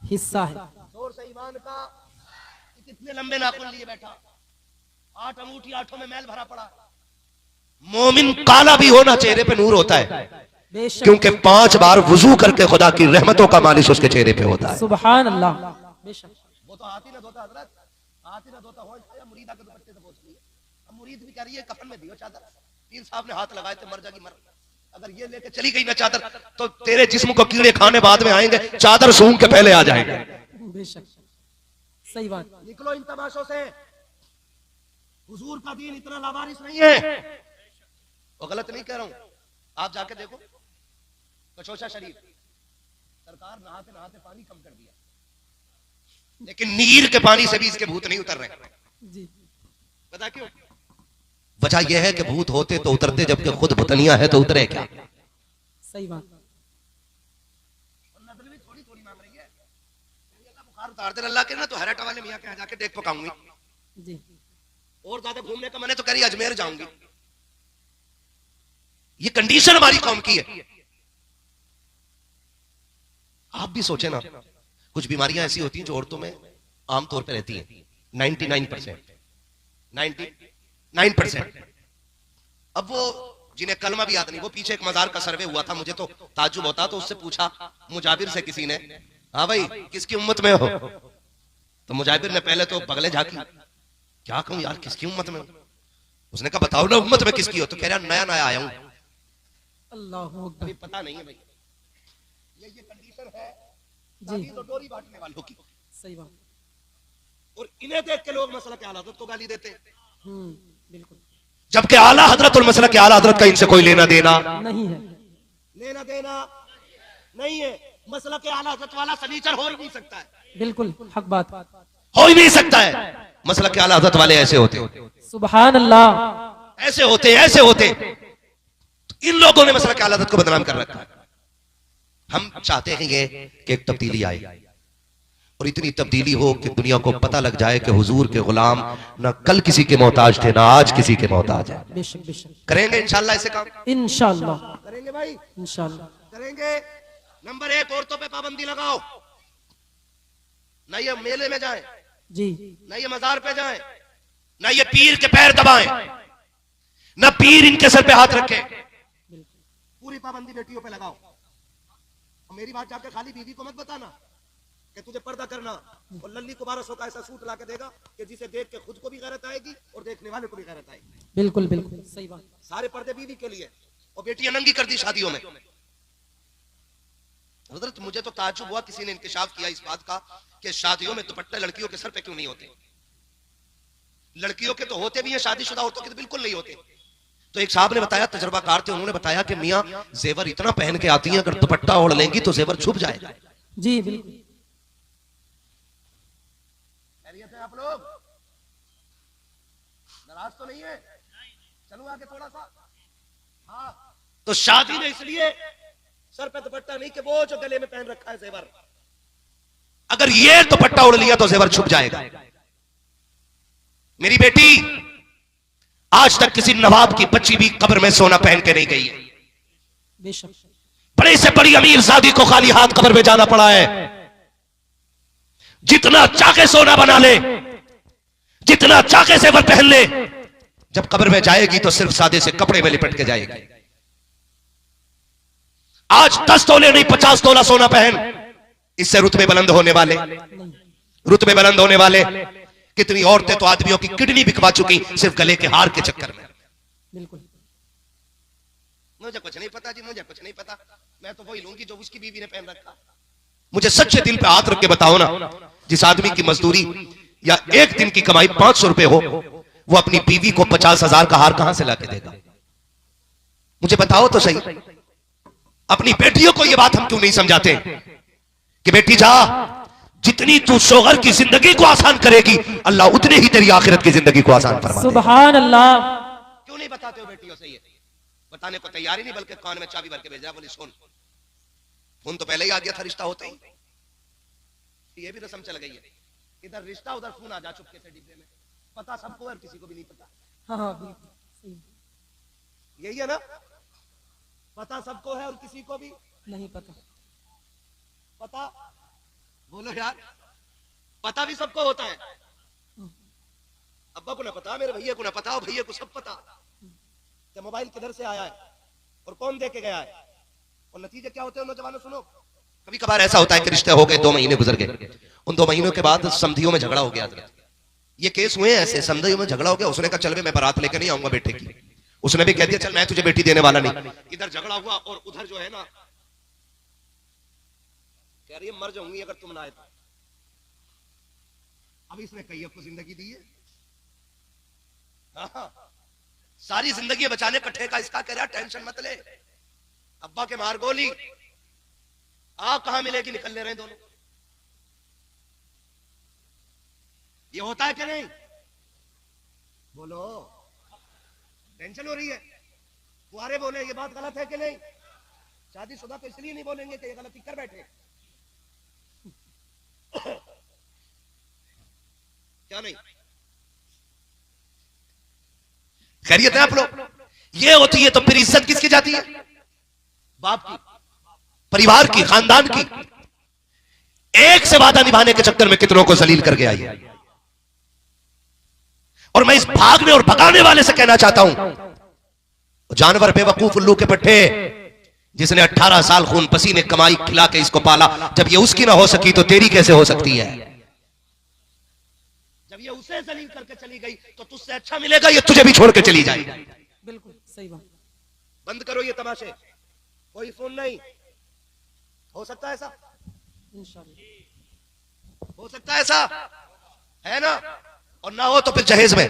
Speaker 3: हिस्सा है।
Speaker 2: जोर से ईमान का। कितने लंबे नाखून लिए बैठा, 8 अंगूठी 8 में मैल भरा पड़ा। मोमिन काला भी होना, चेहरे पे नूर होता है, क्योंकि 5 बार वुजू करके खुदा की रहमतों का मालिश उसके चेहरे पे होता है।
Speaker 3: सुभान अल्लाह। बेशक।
Speaker 2: वो तो हाथ ही ना धोता हजरत, हाथ ही ना धोता हो, मुरीदा के दुपट्टे से पोंछ लिए। अब मुरीद भी कह रही है कफन में दियो चादर। पीर साहब ने हाथ लगाए थे, मर जागी मर, अगर ये लेके चली गई ना चादर, तो तेरे जिस्म को कीड़े खाने बाद में आएंगे, चादर सूंघ के पहले आ जाएंगे।
Speaker 3: बेशक सही बात।
Speaker 2: निकलो इन तमाशों से। हुजूर का दीन इतना लावारिस नहीं है। वो गलत नहीं कह रहा हूं, आप जाके देखो कचौचा शरीफ, सरकार नहाते नहाते पानी कम कर दिया, लेकिन नीर के पानी से भी इसके भूत नहीं उतर रहे।
Speaker 3: जी
Speaker 2: पता क्यों? वजह यह है कि भूत होते तो उतरते, जबकि खुद भुतनिया है तो उतरे क्या?
Speaker 3: सही बात।
Speaker 2: नजर भी थोड़ी थोड़ी मांग रही है। बुखार उतार दे अल्लाह के ना, तो हैरत वाले मियां के यहाँ जाके देख पकाऊंगी
Speaker 3: जी।
Speaker 2: और ज्यादा घूमने का मैंने तो करी अजमेर जाऊंगी। ये कंडीशन हमारी कौम की है। आप भी सोचे ना, कुछ बीमारियां ऐसी होती हैं जो औरतों में आमतौर पर रहती हैं। 99%। अब वो जिन्हें कलमा भी याद नहीं, वो पीछे एक मजार का सर्वे हुआ था, मुझे तो ताज्जुब होता, तो उससे पूछा मुजाबिर से किसी ने, हाँ भाई किसकी उम्मत में हो? तो मुजाबिर ने पहले तो बगले झांकी, क्या कहूं यार किसकी उम्मत में? उसने कहा बताओ ना उम्मत में किसकी हो? तो कह रहा नया नया आया हूं,
Speaker 3: अल्लाह अकबर।
Speaker 2: अभी पता नहीं है भाई। ये कंडीशन है
Speaker 3: जी
Speaker 2: तो डोरी बांटने वालों की।
Speaker 3: सही बात।
Speaker 2: और इन्हें देख के लोग मसला के आला हजरत को गाली देते हैं,
Speaker 3: बिल्कुल
Speaker 2: जबकि आला हजरत और मसला के आला हजरत का इनसे कोई लेना देना
Speaker 3: नहीं है।
Speaker 2: लेना देना नहीं है। मसला के आला हजरत वाला सनीचर हो ही नहीं सकता है,
Speaker 3: बिल्कुल हक बात।
Speaker 2: हो ही नहीं सकता है। मसला के आला हजरत वाले ऐसे होते,
Speaker 3: सुभान अल्लाह।
Speaker 2: ऐसे होते। इन लोगों ने मसला के आला हजरत को बदनाम कर रखा है। हम चाहते हैं ये कि एक तब्दीली आए, और इतनी तब्दीली हो कि दुनिया को पता लग जाए कि हुजूर के गुलाम ना कल किसी के मोहताज थे, ना आज किसी के मोहताज है।
Speaker 3: बेशक बेशक
Speaker 2: करेंगे इंशाल्लाह ऐसे काम,
Speaker 3: इंशाल्लाह
Speaker 2: करेंगे भाई,
Speaker 3: इंशाल्लाह।
Speaker 2: करेंगे। नंबर 1, औरतों पे पाबंदी लगाओ। ना ये मेले में जाएं,
Speaker 3: जी
Speaker 2: ना ये मजार पे जाएं, ना ये पीर के पैर दबाएं, ना पीर इनके सर पे हाथ रखे। पूरी पाबंदी बेटियों पे लगाओ। और मेरी बात जाके खाली बीवी को मत बताना कि तुझे पर्दा करना, और लल्ली को 1200 का ऐसा सूट लाके देगा कि जिसे देख के खुद को भी गैरत आएगी और देखने वाले को भी गैरत आएगी।
Speaker 3: बिल्कुल बिल्कुल सही बात।
Speaker 2: सारे पर्दे बीवी के लिए, और बेटियां नंगी कर दी शादियों में। हजरत मुझे तो ताज्जुब हुआ, किसी ने इंकशाफ किया इस बात का कि शादियों में दुपट्टे लड़कियों के सर पे क्यों नहीं होते? लड़कियों के तो होते भी हैं, शादीशुदा औरतों के तो बिल्कुल नहीं होते। तो एक साहब ने बताया, तजर्बाकार थे, उन्होंने बताया कि मियां जेवर इतना पहन के आती हैं, अगर दुपट्टा ओढ़ लेंगी तो जेवर छुप जाएगा।
Speaker 3: जी बिल्कुल।
Speaker 2: खैरियत है आप लोग? नाराज तो नहीं है? चलो आगे थोड़ा सा। हाँ, तो शादी में इसलिए सर पे दुपट्टा नहीं कि वो जो गले में पहन रखा है जेवर, अगर ये दुपट्टा ओढ़ लिया तो जेवर छुप जाएगा। मेरी बेटी आज तक किसी नवाब की बच्ची भी कब्र में सोना पहन के नहीं गई है।
Speaker 3: बेशक।
Speaker 2: बड़े से बड़ी अमीर शादी को खाली हाथ कब्र में जाना पड़ा है। जितना चाके सोना बना ले, जितना चाके जेवर पहन ले, जब कब्र में जाएगी तो सिर्फ सादे से कपड़े में लिपट के जाएगी। आज 10 तोले नहीं 50 तोला सोना पहन, इससे रुतबे बुलंद होने वाले, रुतबे बुलंद होने वाले। कितनी औरतें तो आदमियों की किडनी बिकवा चुकी सिर्फ गले के हार के चक्कर में।
Speaker 3: बिल्कुल।
Speaker 2: मुझे कुछ नहीं पता जी, मुझे कुछ नहीं पता, मैं तो वही लूंगी जो उसकी बीवी ने पहन रखा। मुझे सच्चे दिल पे हाथ रख के बताओ ना, जिस आदमी की मजदूरी या एक दिन की कमाई 500 रुपए हो, वो अपनी बीवी को 50,000 का हार कहां से लाके देगा? मुझे बताओ तो सही। अपनी बेटियों को यह बात हम क्यों नहीं समझाते कि बेटी जा, जितनी तू शोहर की जिंदगी को आसान करेगी, अल्लाह उतने ही तेरी आखिरत की जिंदगी को आसान फरमा देगा।
Speaker 3: सुभान अल्लाह।
Speaker 2: क्यों नहीं बताते हो बेटियों से? ये बताने को तैयार ही नहीं, बल्कि कान में चाबी भर के भेजा, बोली सुन। फोन तो पहले ही आ गया था रिश्ता होते ही, ये भी रस्म चल गई है। इधर रिश्ता उधर फोन आ जा चुपके से डिब्बे में। पता सबको है और किसी को भी नहीं पता।
Speaker 3: हाँ बिल्कुल सही।
Speaker 2: यही है ना, पता सबको है और किसी को भी
Speaker 3: नहीं पता।
Speaker 2: पता बोलो यार, पता भी सबको होता है। अब्बा को ना पता, मेरे भैया को ना पता, भैया को सब पता कि मोबाइल किधर से आया है और कौन दे के गया है, और नतीजे क्या होते हैं नौजवानों सुनो। कभी कभार ऐसा होता है कि रिश्ते हो गए, 2 महीने गुजर गए, उन 2 महीनों के बाद समधियों में झगड़ा हो गया। ये केस हुए ऐसे, समधियों में झगड़ा हो गया, उसने कहा चल मैं बारात लेकर नहीं आऊंगा बेटे की, उसने भी कह दिया चल मैं तुझे बेटी देने वाला नहीं। इधर झगड़ा हुआ और उधर जो है ना कह रही है मर जाऊंगी अगर तुम ना आए तो। अब इसने कैयफ को जिंदगी दी है। हाँ, सारी जिंदगी बचाने का ठेका इसका। कह रहा टेंशन मत ले, अब्बा के मार गोली, आप कहां मिलेगी निकल ले रहे हैं दोनों। ये होता है कि नहीं? बोलो, टेंशन हो रही है। कुआरे बोले ये बात गलत है कि नहीं? शादीशुदा तो इसलिए नहीं बोलेंगे कि ये गलती कर बैठे। क्या नहीं? खैरियत है आप लोग? ये होती है तो फिर इज्जत किसकी जाती है? बाप की, परिवार की, खानदान की। एक से वादा निभाने के चक्कर में कितनों को जलील करके आई है। और मैं इस भागने और भगाने वाले से कहना चाहता हूं, जानवर बेवकूफ उल्लू के पट्टे, जिसने 18 साल खून पसीने कमाई खिला के इसको पाला, जब ये उसकी ना हो सकी तो तेरी कैसे हो सकती है? जब ये उसे जलील करके चली गई तो तुझसे अच्छा मिलेगा ये तुझे भी छोड़ के चली जाएगी।
Speaker 3: बिल्कुल सही बात।
Speaker 2: बंद करो ये तमाशे, कोई फोन नहीं। हो सकता है ऐसा?
Speaker 3: इंशाअल्लाह
Speaker 2: हो सकता है ऐसा, है ना? और ना हो तो फिर जहेज में।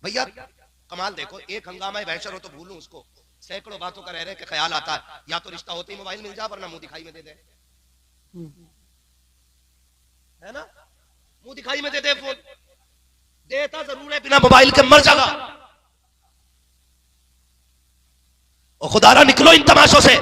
Speaker 2: भैया कमाल देखो, एक हंगामा बहशर हो तो भूलूं उसको, सैकड़ों बातों का रह रहे के ख्याल आता है। या तो रिश्ता होते ही मोबाइल मिल जा, वरना मुंह दिखाई में दे दे, है ना? मुंह दिखाई में दे दे फोन। देता जरूर है, बिना मोबाइल के मर जाएगा। और खुदारा निकलो इन तमाशों से।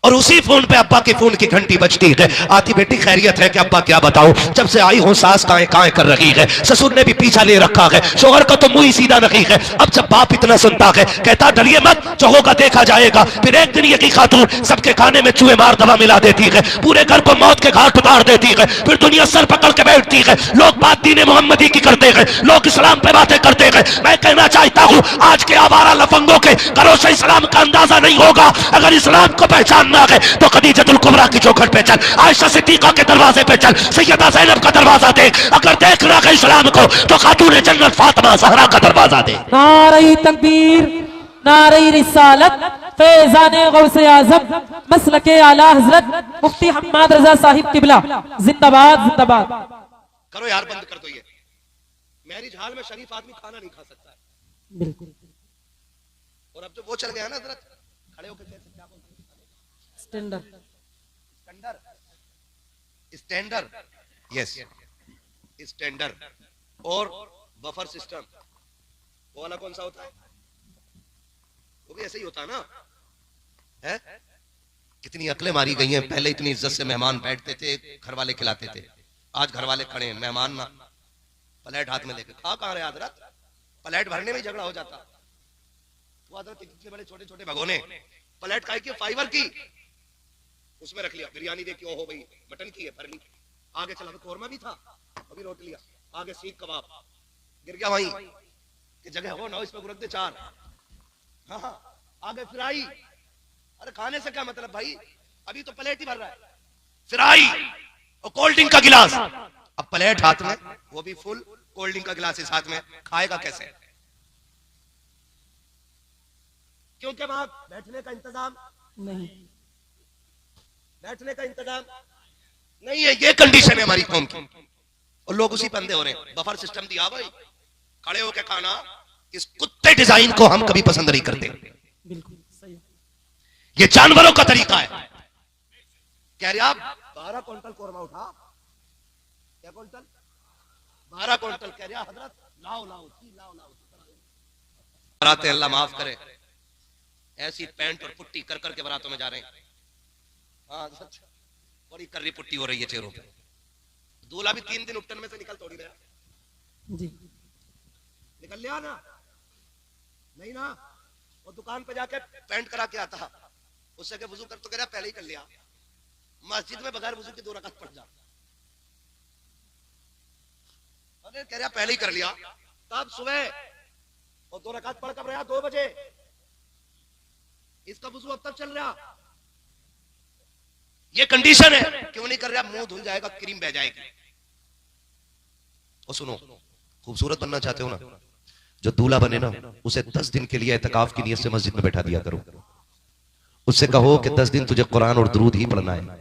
Speaker 2: और उसी फोन पे अब्बा की फोन की घंटी बजती है। आती बेटी खैरियत है कि अब्बा क्या बताऊं, जब से आई हूं सास काएं काएं कर रही है, ससुर ने भी पीछा ले रखा है, शोहर का तो मुंह ही सीधा नहीं है। अब जब बाप इतना सुनता है कहता डरिए मत, जो होगा देखा जाएगा। फिर एक दिन ये की खातून सबके खाने में चूहे मार दवा मिला देती है, पूरे घर को मौत के घाट उतार देती है। फिर दुनिया सर पकड़ के बैठती है, लोग बात दीने मोहम्मदी की करते हैं, लोग इस्लाम पे बातें करते हैं। मैं कहना चाहता हूं आज के आवारा लफंगों के घरों से इस्लाम का अंदाजा नहीं होगा। अगर इस्लाम को पहचान तो खदीजतुल कुबरा की चौखट पे चल, आयशा सिद्दीका के दरवाजे पे चल, सैयदा ज़ैनब का दरवाजा देख। अगर देख रहा है इस्लाम को तो खातून जन्नत फातिमा ज़हरा का दरवाजा दे।
Speaker 3: नारे तकबीर, नारे रिसालत, फैज़ाने गौसे आज़म, मसलके आला हज़रत मुफ्ती हम्माद रज़ा साहिब किबला जिंदाबाद जिंदाबाद।
Speaker 2: करो यार, बंद कर दो ये। मैरिज हाल में शरीफ आदमी खाना नहीं खा सकता है।
Speaker 3: बिल्कुल।
Speaker 2: और अब जो वो चल गया ना हज़रत, खड़े होकर कैसे क्या बोलते हैं? स्टैंडर, यस, स्टैंडर और बफर सिस्टम, वो वाला कौन सा होता है? वो भी ऐसे ही होता है ना, है? कितनी अकलें मारी गई हैं। पहले इतनी इज्जत से मेहमान बैठते थे, घर वाले खिलाते थे। आज घर वाले खड़े हैं, मेहमान ना, प्लेट हाथ में लेके खा कहां रहे हज़रत? प्लेट भरने में झगड़ा हो जाता। वो हज़रत कितने बड़े छोटे छोटे भगोने, प्लेट काय की? फाइबर की, उसमें रख लिया। बिरयानी देखी, ओ हो भाई मटन की है, भर ली। आगे चला तो कौरमा भी था, अभी रोट लिया। आगे सीख कबाब, गिर गया वहीं कि जगह हो ना हो इसमें रख दे 4। हाँ, आगे फ्राई। अरे खाने से क्या मतलब भाई, अभी तो प्लेट ही भर रहा है। फ्राई और कोल्ड ड्रिंक का गिलास, अब प्लेट हाथ में, वो भी फुल, कोल्ड ड्रिंक का गिलास इस हाथ में, खाएगा कैसे? क्योंकि वहां बैठने का इंतजाम
Speaker 3: नहीं,
Speaker 2: बैठने का इंतजाम नहीं है। ये कंडीशन है हमारी कौम की, और लोग उसी बंदे हो रहे हैं। बफर सिस्टम दिया भाई, खड़े होके खाना। इस कुत्ते डिजाइन को हम कभी पसंद नहीं करते।
Speaker 3: बिल्कुल सही।
Speaker 2: ये जानवरों का तरीका है। कह रहे आप 12 क्विंटल कोरमा उठा, क्या क्विंटल? 12 क्विंटल। कह रहे हजरत लाओ लाओ लाओ लाओ। बराते अल्लाह माफ करे, ऐसी पैंट और पुट्टी कर करके बरातों में जा रहे हैं। हाँ, बड़ी कर्री पुट्टी हो रही है चेहरों पे। दूल्हा भी 3 दिन उपटन में से निकल तोड़ी गया
Speaker 3: जी।
Speaker 2: निकल लिया ना? नहीं ना? वो दुकान पे जाके पैंट करा के आता, उससे के वजू कर तो कह रहा पहले ही कर लिया। मस्जिद में बगैर वजू की 2 रकात पढ़ जा। अरे कह रहा पहले ही कर लिया। तब सुबह और 2 रकात पढ़ कब रहा? 2 बजे। इसका वजू अब तक चल रहा। ये कंडीशन है। क्यों नहीं कर रहा? मुंह धुल जाएगा, क्रीम बह जाएगी। और सुनो, खूबसूरत बनना चाहते हो ना, जो दूल्हा बने ना, उसे 10 दिन के लिए एतकाफ की नीयत से मस्जिद में बैठा दिया करो। उससे कहो कि 10 दिन तुझे कुरान और दुरूद ही पढ़ना है।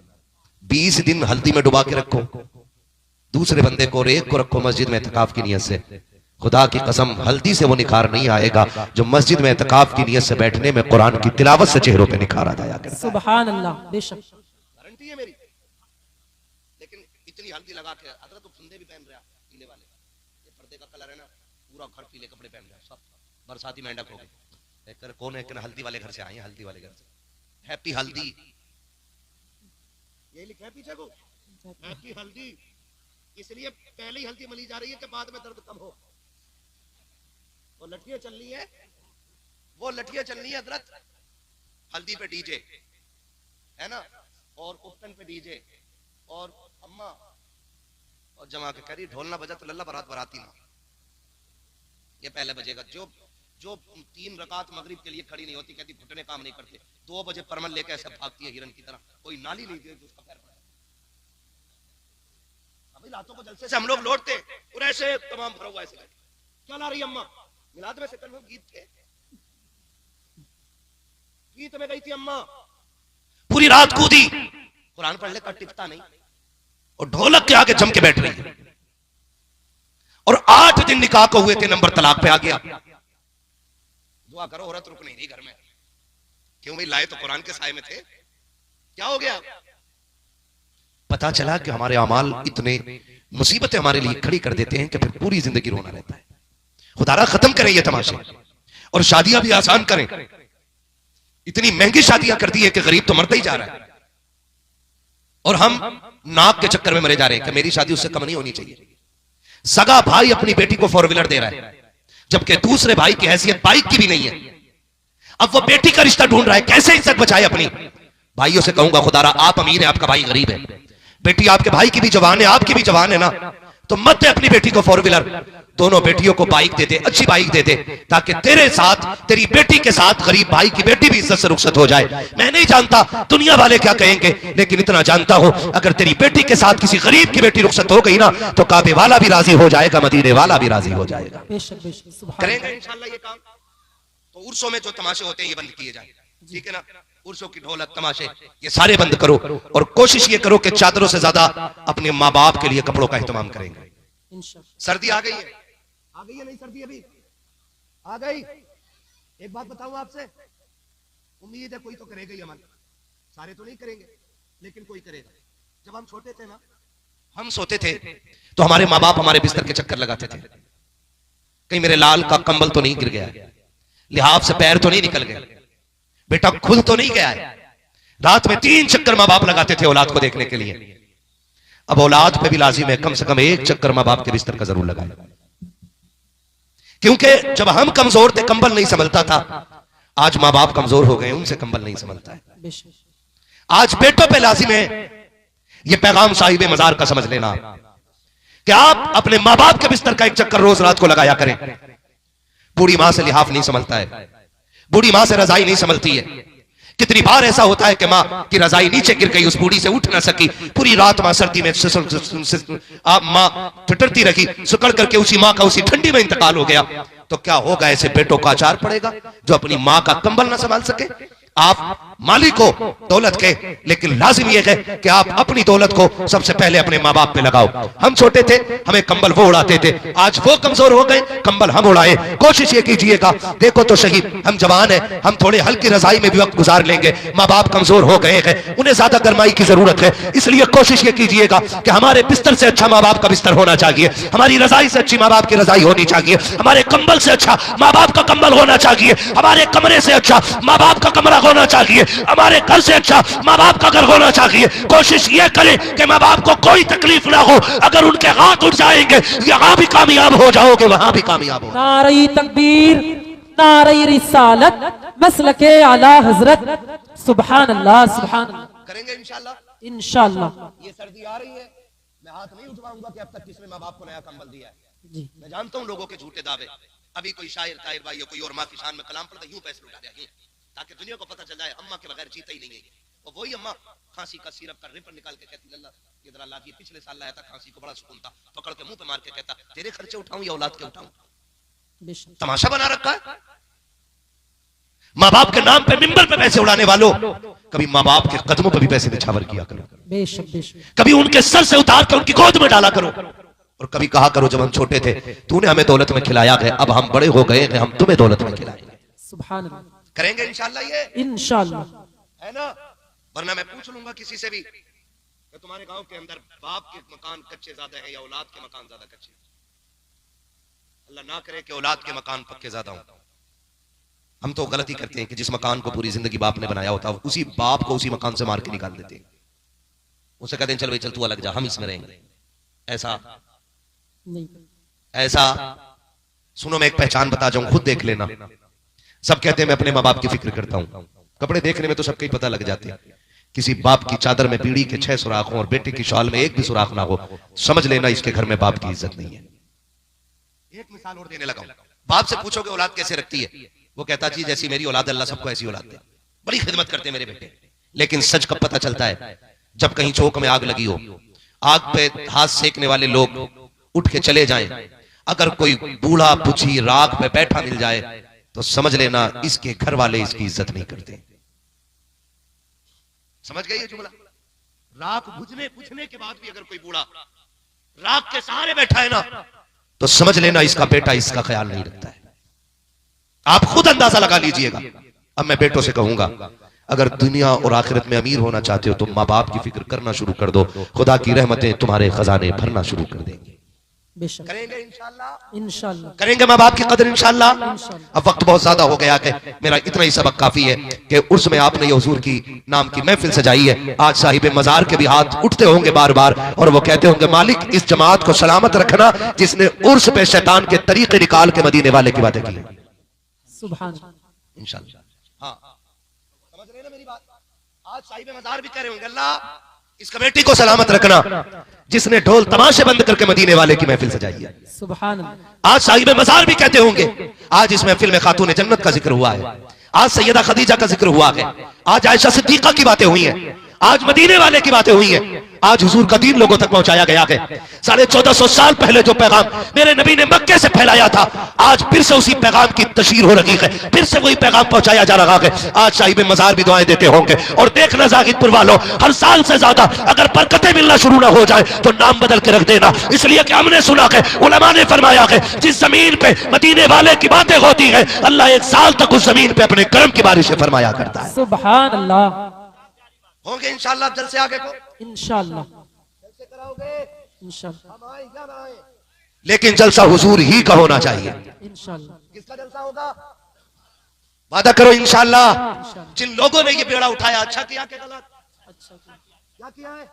Speaker 2: 20 दिन हल्दी में डुबा के रखो, दूसरे बंदे को और एक को रखो मस्जिद में एतकाफ की नीयत से। खुदा की कसम, हल्दी से वो निखार नहीं आएगा जो मस्जिद में एतकाफ की नीयत से बैठने में कुरान की तिलावत से चेहरों पे निखार आ जाया करे।
Speaker 3: सुभान अल्लाह, बेशक
Speaker 2: गारंटी है मेरी। लेकिन इतनी हल्दी लगा के हजरत तो फंदे भी पहन रहा पीले वाले, ये पर्दे का कलर है ना, पूरा घर पीले कपड़े पहन रहा है, सब बरसाती मेंढक हो गए। कौन है कि हल्दी वाले घर से आए हैं, हल्दी वाले घर से। हैप्पी हल्दी, ये लिखा है पीछे को, हैप्पी हल्दी। इसलिए पहले ही हल्दी मली जा रही है कि बाद में दर्द कम हो। वो लठियां चल रही है, वो लठियां चल रही है हजरत, हल्दी पे डीजे है ना, और उफ्तन पे डीजे, और अम्मा और जमा के करी ढोलना बजा तो लल्ला बारात बराती ना। ये पहले बजेगा। जो 3 रकात मगरिब के लिए खड़ी नहीं होती, कहती घुटने काम नहीं करते, 2 बजे परमल लेके ऐसे भागती है हिरन की तरह, कोई नाली नहीं दे उसका पैर पड़ा। अभी रातों को जलसे से हम लोग लौटते और ऐसे तमाम भरा हुआ ऐसे क्या ला रही अम्मा, मिलाद में से कल गीत थे, गीत में गई थी अम्मा, पूरी रात कूदी, कुरान पढ़ ले का टिकता नहीं, और ढोलक के आगे जम के बैठ रही है। और 8 दिन निकाह को हुए थे, नंबर तलाक पे आ गया। दुआ करो औरत रुक नहीं रही घर में। क्यों भाई, लाए तो कुरान के साए में थे, क्या हो गया? पता चला कि हमारे अमाल इतने मुसीबतें हमारे लिए खड़ी कर देते हैं कि फिर पूरी जिंदगी रोना रहता है। खुदारा खत्म करें ये तमाशे, और शादियां भी आसान करें। इतनी महंगी शादियां कर दी है कि गरीब तो मरता ही जा रहा है, और हम नाक के चक्कर में मरे जा रहे हैं कि मेरी शादी उससे कम नहीं होनी चाहिए। सगा भाई अपनी बेटी को 4 व्हीलर दे रहा है, जबकि दूसरे भाई की हैसियत बाइक की भी नहीं है। अब वो बेटी का रिश्ता ढूंढ रहा है, कैसे इज्जत बचाए अपनी। भाइयों से कहूंगा, खुदारा आप अमीर है, आपका भाई गरीब है, बेटी आपके भाई की भी जवान है, आपकी भी जवान है ना, तो मत दे अपनी बेटी को 4 व्हीलर, दोनों बेटियों को बाइक दे दे, अच्छी बाइक दे दे, ताकि तेरे साथ, तेरी बेटी के साथ गरीब भाई की बेटी भी इज्जत से रुखसत हो जाए। मैं नहीं जानता दुनिया वाले क्या कहेंगे, लेकिन इतना जानता हूं, अगर तेरी बेटी के साथ किसी गरीब की बेटी रुखसत हो गई ना, तो काबे वाला भी राजी हो जाएगा, मदीने वाला भी राजी हो जाएगा।
Speaker 3: बेशक बेशक, सुभान
Speaker 2: करेंगे इंशाल्लाह ये काम। तो उर्सों में जो तमाशे होते हैं ये बंद किए जाए, ठीक है ना। उर्सों की ढोलक तमाशे ये सारे बंद करो, और कोशिश ये करो कि चादरों से ज्यादा अपने माँ बाप के लिए कपड़ों का एहतमाम करेंगे।
Speaker 3: इंशाअल्लाह।
Speaker 2: सर्दी आ गई है, आ गई है नहीं सर्दी अभी आ गई। एक बात बताऊं आपसे, उम्मीद है कोई तो करेगा ही अमल, सारे तो नहीं करेंगे लेकिन कोई करेगा। जब हम छोटे थे ना, हम सोते थे तो हमारे माँ बाप हमारे बिस्तर के चक्कर लगाते थे, कहीं मेरे लाल का कंबल तो नहीं गिर गया, लिहाफ से पैर तो नहीं निकल गए, बेटा खुद तो नहीं गया है। रात में 3 चक्कर माँ बाप लगाते थे औलाद को देखने के लिए। अब औलाद पे भी लाजिम है कम से कम 1 चक्कर माँ बाप के बिस्तर का जरूर लगाए, क्योंकि जब हम कमजोर थे कंबल नहीं संभलता था, आज माँ बाप कमजोर हो गए, उनसे कंबल नहीं संभलता है। आज बेटों पे लाजिम है, ये पैगाम साहिब मजार का समझ लेना कि आप अपने माँ बाप के बिस्तर का 1 चक्कर रोज रात को लगाया करें। बूढ़ी मां से लिहाफ नहीं संभलता है, बूढ़ी मां से रजाई नहीं संभलती है। कितनी बार ऐसा होता है कि माँ की रजाई नीचे गिर गई, उस बूढ़ी से उठ ना सकी, पूरी रात माँ सर्दी में माँ ठिठुरती रही, सुकड़ करके उसी माँ का उसी ठंडी में इंतकाल हो गया। तो क्या होगा, ऐसे बेटों का आचार पड़ेगा जो अपनी माँ का कंबल ना संभाल सके। आप मालिक हो दौलत के, लेकिन लाजिम यह है कि आप अपनी दौलत को सबसे पहले अपने माँ बाप पे लगाओ। हम छोटे थे, हमें कंबल वो उड़ाते थे, आज वो कमजोर हो गए, कंबल हम उड़ाए। कोशिश ये कीजिएगा, देखो तो सही, हम जवान हैं, हम थोड़े हल्की रजाई में भी वक्त गुजार लेंगे, माँ बाप कमजोर हो गए हैं, उन्हें ज्यादा गर्माई की जरूरत है, इसलिए कोशिश ये कीजिएगा कि हमारे बिस्तर से अच्छा माँ बाप का बिस्तर होना चाहिए, हमारी रजाई से अच्छी माँ बाप की रजाई होनी चाहिए, हमारे कंबल से अच्छा माँ बाप का कंबल होना चाहिए, हमारे कमरे से अच्छा माँ बाप का कमरा होना चाहिए, हमारे घर से अच्छा माँ बाप का घर होना चाहिए। कोशिश ये करें कि माँ बाप को कोई तकलीफ ना हो, अगर उनके हाथ उठ जाएंगे यहाँ भी कामयाब हो जाओगे, वहां भी कामयाब हो।
Speaker 3: नारे तकबीर, नारे रिसालत, मसलके आला हजरत, सुभान अल्लाह सुभान अल्लाह।
Speaker 2: करेंगे इंशाल्लाह।
Speaker 3: इंशाअल्लाह।
Speaker 2: ये सर्दी आ रही है, मैं हाथ नहीं उठवाऊंगा कि अब तक किसने माँ बाप को नया कंबल दिया है।
Speaker 3: जी
Speaker 2: मैं जानता हूँ लोगों के झूठे दावे, अभी कोई शायर ताहिर भाई या कोई और माँ की शान में कलाम पढ़ता यूं पैसे लुटा दिया, ताकि दुनिया को पता चल जाए अम्मा के बगैर जीता ही नहीं है। और वही अम्मा खांसी का सिरप का रिपर निकाल के कहती, लल्ला ये जरा लाजिए, पिछले साल लाया था, खांसी को बड़ा सुकून था, पकड़ के मुंह पे मार के कहता, तेरे खर्चे उठाऊं या औलाद के उठाऊं।
Speaker 3: बेशक।
Speaker 2: तमाशा बना रखा है। माँ बाप के नाम पे मिंबर पे पैसे उड़ाने वालों, कभी माँ बाप के कदमों पे भी पैसे निछावर किया करो।
Speaker 3: बेशक बेशक।
Speaker 2: कभी उनके सर से उतार कर उनकी गोद में डाला करो। और कभी कहा करो जब हम छोटे थे, तूने हमें दौलत में खिलाया है, अब हम बड़े हो गए हैं, हम तुम्हें दौलत में खिलाएंगे।
Speaker 3: सुभान अल्लाह।
Speaker 2: करेंगे इंशाल्लाह ये,
Speaker 3: इंशाल्लाह।
Speaker 2: है ना? वरना मैं पूछ लूंगा किसी से भी कि तुम्हारे गांव के अंदर बाप के मकान कच्चे ज्यादा है या औलाद के मकान ज्यादा कच्चे? अल्लाह ना करे कि औलाद के मकान पक्के ज्यादा हों। हम तो गलती करते हैं कि जिस मकान को पूरी जिंदगी बाप ने बनाया होता है, उसी बाप को उसी मकान से मार के निकाल देते हैं। उसे कहते हैं चल भाई चल तू अलग जा, हम इसमें रहेंगे। ऐसा
Speaker 3: नहीं।
Speaker 2: ऐसा सुनो, मैं एक पहचान बता जाऊं, खुद देख लेना। सब कहते हैं मैं अपने माँ बाप की फिक्र करता हूं, कपड़े देखने में तो सबके ही पता लग जाते हैं। किसी बाप की चादर में बीड़ी के 6 सुराख हो और बेटे की शॉल में एक भी सुराख ना हो, समझ लेना इसके घर में बाप की इज्जत नहीं है। एक मिसाल और देने लगा, बाप से पूछोगे औलाद कैसे रखती है, वो कहता जी जैसी मेरी औलाद अल्लाह सबको ऐसी औलाद दे, बड़ी खिदमत करते हैं मेरे बेटे। लेकिन सच कब पता चलता है? जब कहीं चौक में आग लगी हो, आग पे हाथ सेकने वाले लोग उठ के चले जाएं, अगर कोई बूढ़ा पुछी राख पे बैठा मिल जाए तो समझ लेना इसके घर वाले इसकी इज्जत नहीं करते। समझ गए ये जुमला? राख बुझने के बाद भी अगर कोई बूढ़ा राख के सहारे बैठा है ना, तो समझ लेना इसका बेटा इसका ख्याल नहीं रखता है। आप खुद अंदाजा लगा लीजिएगा। अब मैं बेटों से कहूंगा, अगर दुनिया और आखिरत में अमीर होना चाहते हो तो माँ बाप की फिक्र करना शुरू कर दो, खुदा की रहमतें तुम्हारे खजाने भरना शुरू कर देंगे।
Speaker 3: बेशक।
Speaker 2: करेंगे इंशाल्लाह,
Speaker 3: इंशाल्लाह।
Speaker 2: करेंगे माँ बाप की कदर इंशाल्लाह। अब वक्त बहुत ज्यादा हो गया है, मेरा इतना ही सबक काफी है कि उर्स में आपने ये हुजूर की नाम की महफिल सजाई है। आज साहिब मजार के भी हाथ उठते होंगे बार बार और वो कहते होंगे मालिक इस जमात को सलामत रखना जिसने उर्स पे शैतान के तरीके निकाल के मदीने वाले की बातें की।
Speaker 3: सुभान।
Speaker 2: इंशाल्लाह। हाँ, समझ रहे हैं ना मेरी बात? आज साहिब मजार भी कह रहे होंगे अल्लाह इस कमेटी को सलामत रखना जिसने ढोल तमाशे बंद करके मदीने वाले की महफिल सजाई है।
Speaker 3: सुभान।
Speaker 2: आज साहिब मजार भी कहते होंगे आज इस महफिल में खातून जन्नत का जिक्र हुआ है, आज सैयदा खदीजा का जिक्र हुआ है, आज आयशा सिद्दीका की बातें हुई हैं, आज मदीने वाले की बातें हुई हैं, आज हुजूर का दीन लोगों तक पहुंचाया गया है। 1450 साल पहले जो पैगाम मेरे नबी ने मक्के से फैलाया था, आज फिर से उसी पैगाम की तशहीर हो रही है, फिर से वही पैगाम पहुंचाया जा रहा है। आज साहिब मजार भी दुआएं देते होंगे। और देखना जाहिदपुर वालों, हर साल से ज्यादा अगर बरकतें मिलना शुरू ना हो जाए तो नाम बदल के रख देना, इसलिए कि हमने सुना है, उलमा ने फरमाया है, जिस जमीन पे मदीने वाले की बातें होती है अल्लाह 1 साल तक उस जमीन पे अपने करम की बारिशें फरमाया करता है।
Speaker 3: सुभान अल्लाह।
Speaker 2: होंगे इंशाल्लाह जलसे आगे को,
Speaker 3: इंशाल्लाह।
Speaker 2: जलसे कराओगे
Speaker 3: इंशाल्लाह।
Speaker 2: हम आए या ना आए, लेकिन जलसा हुजूर ही का होना चाहिए।
Speaker 3: इंशाल्लाह।
Speaker 2: किसका जलसा होगा? वादा करो इंशाल्लाह। जिन लोगों ने ये बेड़ा उठाया, अच्छा किया कि गलत?
Speaker 3: अच्छा
Speaker 2: क्या किया है?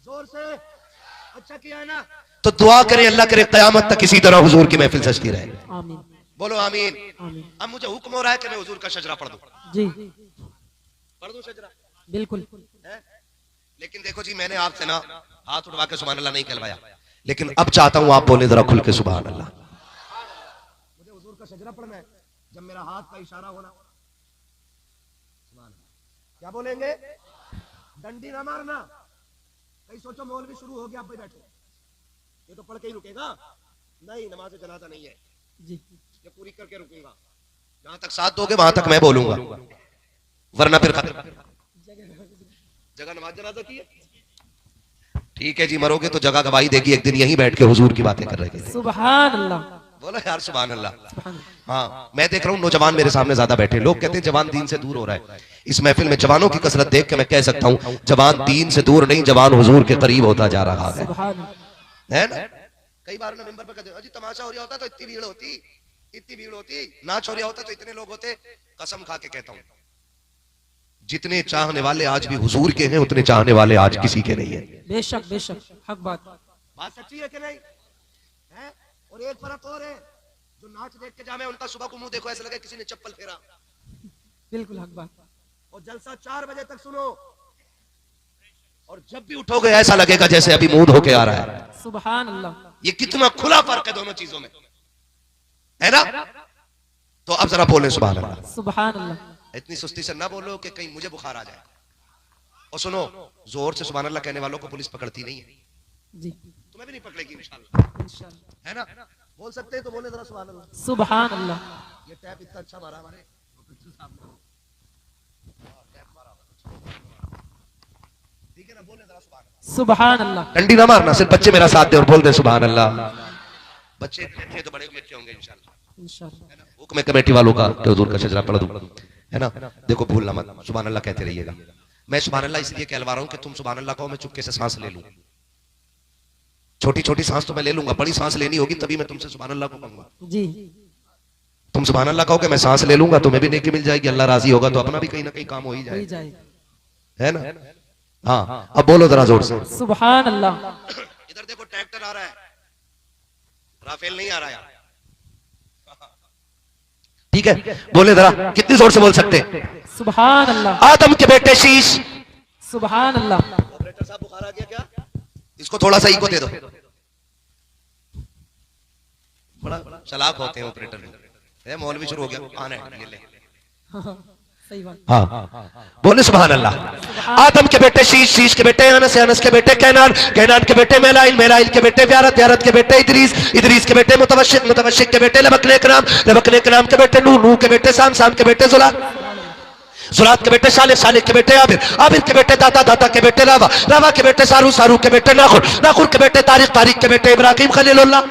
Speaker 2: जोर से अच्छा किया है ना? तो दुआ करें अल्लाह करे कयामत तक इसी तरह हुजूर की महफिल सजती रहे।
Speaker 3: आमीन।
Speaker 2: बोलो आमीन।
Speaker 3: आमीन।
Speaker 2: अब मुझे हुक्म हो रहा है कि मैं हुजूर का शजरा पढ़ दूं।
Speaker 3: जी
Speaker 2: पढ़ दूं शजरा?
Speaker 3: बिल्कुल।
Speaker 2: है? लेकिन देखो जी, मैंने आपसे ना हाथ उठवा के सुभान अल्लाह नहीं कहलवाया, लेकिन अब चाहता हूं आप बोले जरा खुल के सुभान अल्लाह। मुझे हुजूर का शजरा पढ़ना है, जब मेरा हाथ का इशारा होना, क्या बोलेंगे? डंडी ना मारना। कहीं सोचो मौलवी शुरू हो गया, आप बैठो, ये तो पढ़ के ही रुकेगा? नहीं, नमाज जनाजा नहीं है
Speaker 3: जी,
Speaker 2: ये पूरी करके रुकूंगा। जहां तक साथ दोगे वहां तक मैं बोलूंगा, वरना फिर खत्म। जगह नमाज जनाजा की है, ठीक है जी, मरोगे तो जगह गवाही देगी, एक दिन यहीं बैठ के हुजूर की बातें कर रहे हैं।
Speaker 3: सुभान अल्लाह।
Speaker 2: बोलो यार सुभान अल्लाह।
Speaker 3: सुभान अल्लाह।
Speaker 2: हाँ, मैं देख रहा हूँ नौजवान मेरे सामने ज्यादा बैठे, लोग कहते हैं जवान दीन से दूर हो रहा है। इस महफिल में जवानों की कसरत देख के मैं कह सकता हूँ जवान दीन से दूर नहीं, जवान हुजूर के करीब होता जा रहा है।
Speaker 3: सुभान अल्लाह।
Speaker 2: है ना? कई बार ना मिंबर पर कहते हैं अजी तमाशा हो रहा होता तो इतनी भीड़ होती, इतनी भीड़ होती, नाच हो रहा होता तो इतने लोग होते। कसम खा के कहता हूँ जितने चाहने वाले आज भी हुजूर के हैं उतने चाहने वाले आज किसी के नहीं है।
Speaker 3: बेशक बेशक, हक बात।
Speaker 2: बात सच्ची है कि नहीं है? और एक फर्क और है, जो नाच देख के जामे उनका सुबह को मुंह देखो ऐसा लगे किसी ने चप्पल फेरा।
Speaker 3: बिल्कुल हक बात।
Speaker 2: और जलसा 4 बजे तक सुनो, और जब भी उठोगे ऐसा लगेगा जैसे अभी मुंह धो के आ रहा है।
Speaker 3: सुभान अल्लाह।
Speaker 2: ये कितना खुला फर्क है दोनों चीजों में, है ना? तो अब जरा बोले सुभान अल्लाह।
Speaker 3: सुभान अल्लाह।
Speaker 2: इतनी सुस्ती से ना बोलो कि कहीं मुझे बुखार आ जाए। और सुनो, जोर से सुभान अल्लाह कहने वालों को पुलिस पकड़ती नहीं है।
Speaker 3: जी,
Speaker 2: तुम्हें भी नहीं पकड़ेगी इंशाल्लाह,
Speaker 3: इंशाल्लाह।
Speaker 2: है ना? बोल सकते हैं तो बोले जरा सुभान अल्लाह।
Speaker 3: सुभान अल्लाह।
Speaker 2: ये टैप इतना अच्छा मारा हमारे ठीक है ना, बोले जरा सुभान अल्लाह।
Speaker 3: सुभान अल्लाह।
Speaker 2: डंडी ना मारना, सिर्फ बच्चे मेरा साथ दे और बोल दे सुभान अल्लाह। बच्चे अच्छे तो बड़े भी अच्छे होंगे इंशाल्लाह।
Speaker 3: इंशाअल्लाह।
Speaker 2: हुक्म कमेटी वालों का कि हुजूर का शजरा पढ़ दूं, है ना। देखो भूलना मत, सुभान अल्लाह कहते रहिएगा। मैं सुभान अल्लाह इसलिए कहलवा रहा हूं कि तुम सुभान अल्लाह कहो, मैं चुपके से सांस ले लूं। छोटी छोटी सांस तो मैं ले लूंगा, बड़ी सांस लेनी होगी तभी मैं तुमसे सुभान अल्लाह को कहूंगा।
Speaker 3: जी।
Speaker 2: तुम सुभान अल्लाह कहो कि मैं सांस ले लूंगा, तुम्हें भी नेकी मिल जाएगी, अल्लाह राजी होगा तो अपना भी कहीं ना कहीं काम हो ही
Speaker 3: हो
Speaker 2: जाए,
Speaker 3: जाए।
Speaker 2: है ना। हाँ अब बोलो जरा जोर से
Speaker 3: सुभान अल्लाह।
Speaker 2: इधर देखो ट्रैक्टर आ रहा है, राफेल नहीं आ रहा है, ठीक है। बोले जरा, कितनी जोर से बोल सकते हैं?
Speaker 3: सुभान अल्लाह।
Speaker 2: आदम के बेटे शीश।
Speaker 3: सुभान अल्लाह।
Speaker 2: ऑपरेटर साहब बुखार आ गया क्या? इसको थोड़ा सा इको दे दो। बड़ा चालाक होते हैं ऑपरेटर भी। मौलवी शुरू हो गया, आना है ये ले।
Speaker 3: सही बात।
Speaker 2: हाँ बोले सुभान अल्लाह। आदम के बेटे शीश, शीश के बेटे अनस, अनस के बेटे कैनान, कैनान के बेटे मेलाइल, मेलाइल के बेटे व्यारत, व्यारत के बेटे इदरीस, इदरीस के बेटे मुतवशिक, मुतवशिक के बेटे लबकने कलाम, लबकने कलाम के बेटे नूह, नूह के बेटे साम, साम के बेटे जुलात, जुलात के बेटे साले, साले के बेटे आबिर, आबिर के बेटे दाता, दाता के बेटे रावा, रावा के बेटे सारू, सारू के बेटे नाखुर, नाखुर के बेटे तारिक, तारिक के बेटे इब्राहिम खलीलुल्लाह,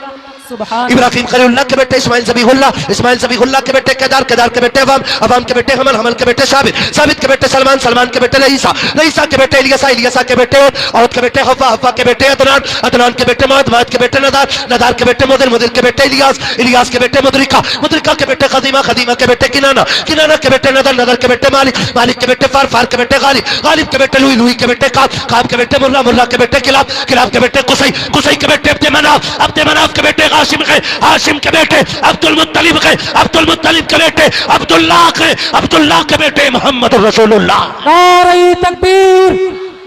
Speaker 2: इब्राहिम खलीलुल्लाह के बेटे इस्माइल ज़बीहुल्लाह, इस्माइल ज़बीहुल्लाह के बेटे केदार, केदार के बेटे अवाम, अवाम के बेटे हमल, हमल के बेटे साबित, साबित के बेटे सलमान, सलमान के बेटे रईसा, रईसा के बेटे इलियासा, इलियासा के बेटे औद के बेटे हव्वा, हव्वा के बेटे अदनान, अदनान के बेटे माद, माद के बेटे नदार, नदार के बेटे मुदिर, मुदिर के बेटे इलियास, इलियास के बेटे मुदरिका, मुदरिका के बेटे खदीमा, खदीमा के बेटे किनाना, किनाना के बेटे नदर, नदर के बेटे मालिक, मालिक के बेटे फार, फार के बेटे गालिब, गालिब के बेटे लुई, लुई के बेटे काब, काब के बेटे मुर्रा, मुर्रा के बेटे किलाब, किलाब के बेटे कुसई, कुसई के बेटे अब्दे मनाफ, अब्दे मनाफ के बेटे हाशिम के, हाशिम के बेटे अब्दुल मुत्तलिब के, अब्दुल मुत्तलिब के बेटे अब्दुल्लाह के, अब्दुल्लाह के बेटे मोहम्मद रसूलुल्लाह।
Speaker 3: नारे तकबीर,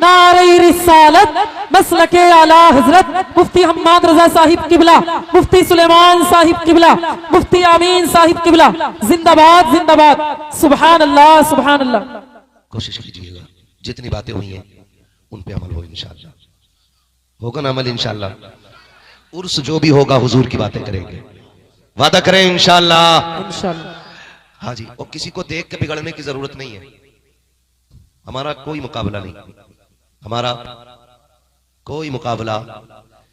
Speaker 3: नारे रिसालत, मसलके आला हजरत मुफ्ती हम्माद रजा साहिब किबला, मुफ्ती सुलेमान साहिब किबला, मुफ्ती आमीन साहिब किबला, जिंदाबाद जिंदाबाद। सुभान अल्लाह, सुभान अल्लाह।
Speaker 2: कोशिश कीजिएगा जितनी बातें हुई हैं उन पे अमल हो, इंशाअल्लाह होगा ना अमल इंशाअल्लाह। उर्स जो भी होगा हुजूर की बातें करेंगे, वादा करें इंशाअल्लाह,
Speaker 3: इंशाअल्लाह।
Speaker 2: हाँ जी। और किसी को देख के बिगड़ने की जरूरत नहीं है, हमारा कोई मुकाबला नहीं, हमारा कोई मुकाबला।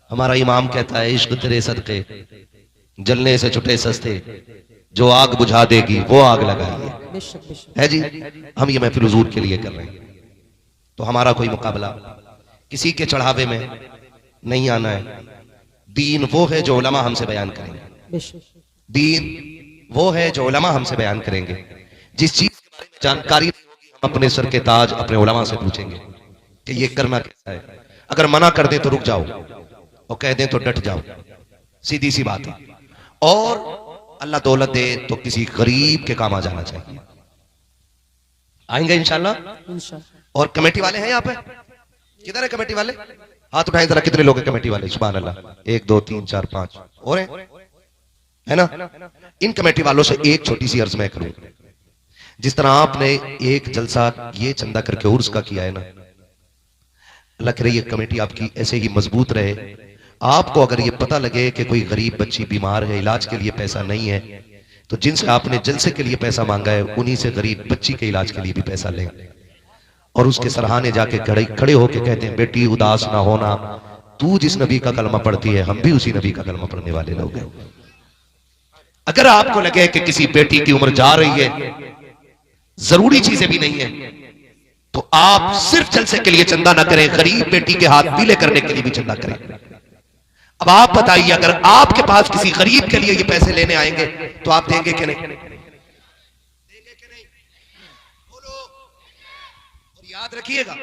Speaker 2: हमारा इमाम कहता है इश्क तेरे सदके जलने से छुटे सस्ते, जो आग बुझा देगी वो आग लगाइए,
Speaker 3: बेशक बेशक
Speaker 2: है जी। हम ये महफिल हुजूर के लिए कर रहे हैं, तो हमारा कोई मुकाबला किसी के चढ़ावे में नहीं आना है। दीन वो है जो उलमा हमसे बयान करेंगे,
Speaker 3: बेशक।
Speaker 2: दीन वो है जो उलमा हमसे बयान करेंगे। जिस चीज के बारे में जानकारी नहीं होगी हम अपने सर के ताज अपने उलमा से पूछेंगे कि ये करना कैसा है। अगर मना कर दें तो रुक जाओ और कह दें तो डट जाओ, सीधी सी बात है। और अल्लाह दौलत दे तो किसी गरीब के काम आ जाना चाहिए। आएंगे इंशाल्लाह।
Speaker 3: इंशाअल्लाह।
Speaker 2: और कमेटी वाले हैं यहाँ पे? किधर है कमेटी वाले? हाथ उठाएं जरा, कितने लोग हैं कमेटी वाले? सुभान अल्लाह। 1 2 3 4 5 और हैं, है ना। इन कमेटी वालों से एक छोटी सी अर्ज मैं करूं, जिस तरह आपने एक जलसा ये चंदा करके उर्स का किया है ना, अल्लाह करे ये कमेटी आपकी ऐसे ही मजबूत रहे। आपको अगर ये पता लगे कि कोई गरीब बच्ची बीमार है, इलाज के लिए पैसा नहीं है, तो जिनसे आपने जलसे के लिए पैसा मांगा है उन्हीं से गरीब बच्ची के इलाज के लिए भी पैसा लें और उसके सराहने जाके खड़े होके कहते हैं बेटी उदास ना होना, तू जिस नबी का कलमा पढ़ती है हम भी उसी नबी का कलमा पढ़ने वाले लोग हैं। अगर आपको लगे कि किसी बेटी की उम्र जा रही है, जरूरी चीजें भी नहीं है, तो आप सिर्फ जलसे के लिए चंदा ना करें, गरीब बेटी के हाथ पीले करने के लिए भी चंदा करें। अब आप बताइए, अगर आपके पास किसी गरीब के लिए ये पैसे लेने आएंगे तो आप देंगे कि नहीं? देंगे कि नहीं? बोलो। और याद रखिएगा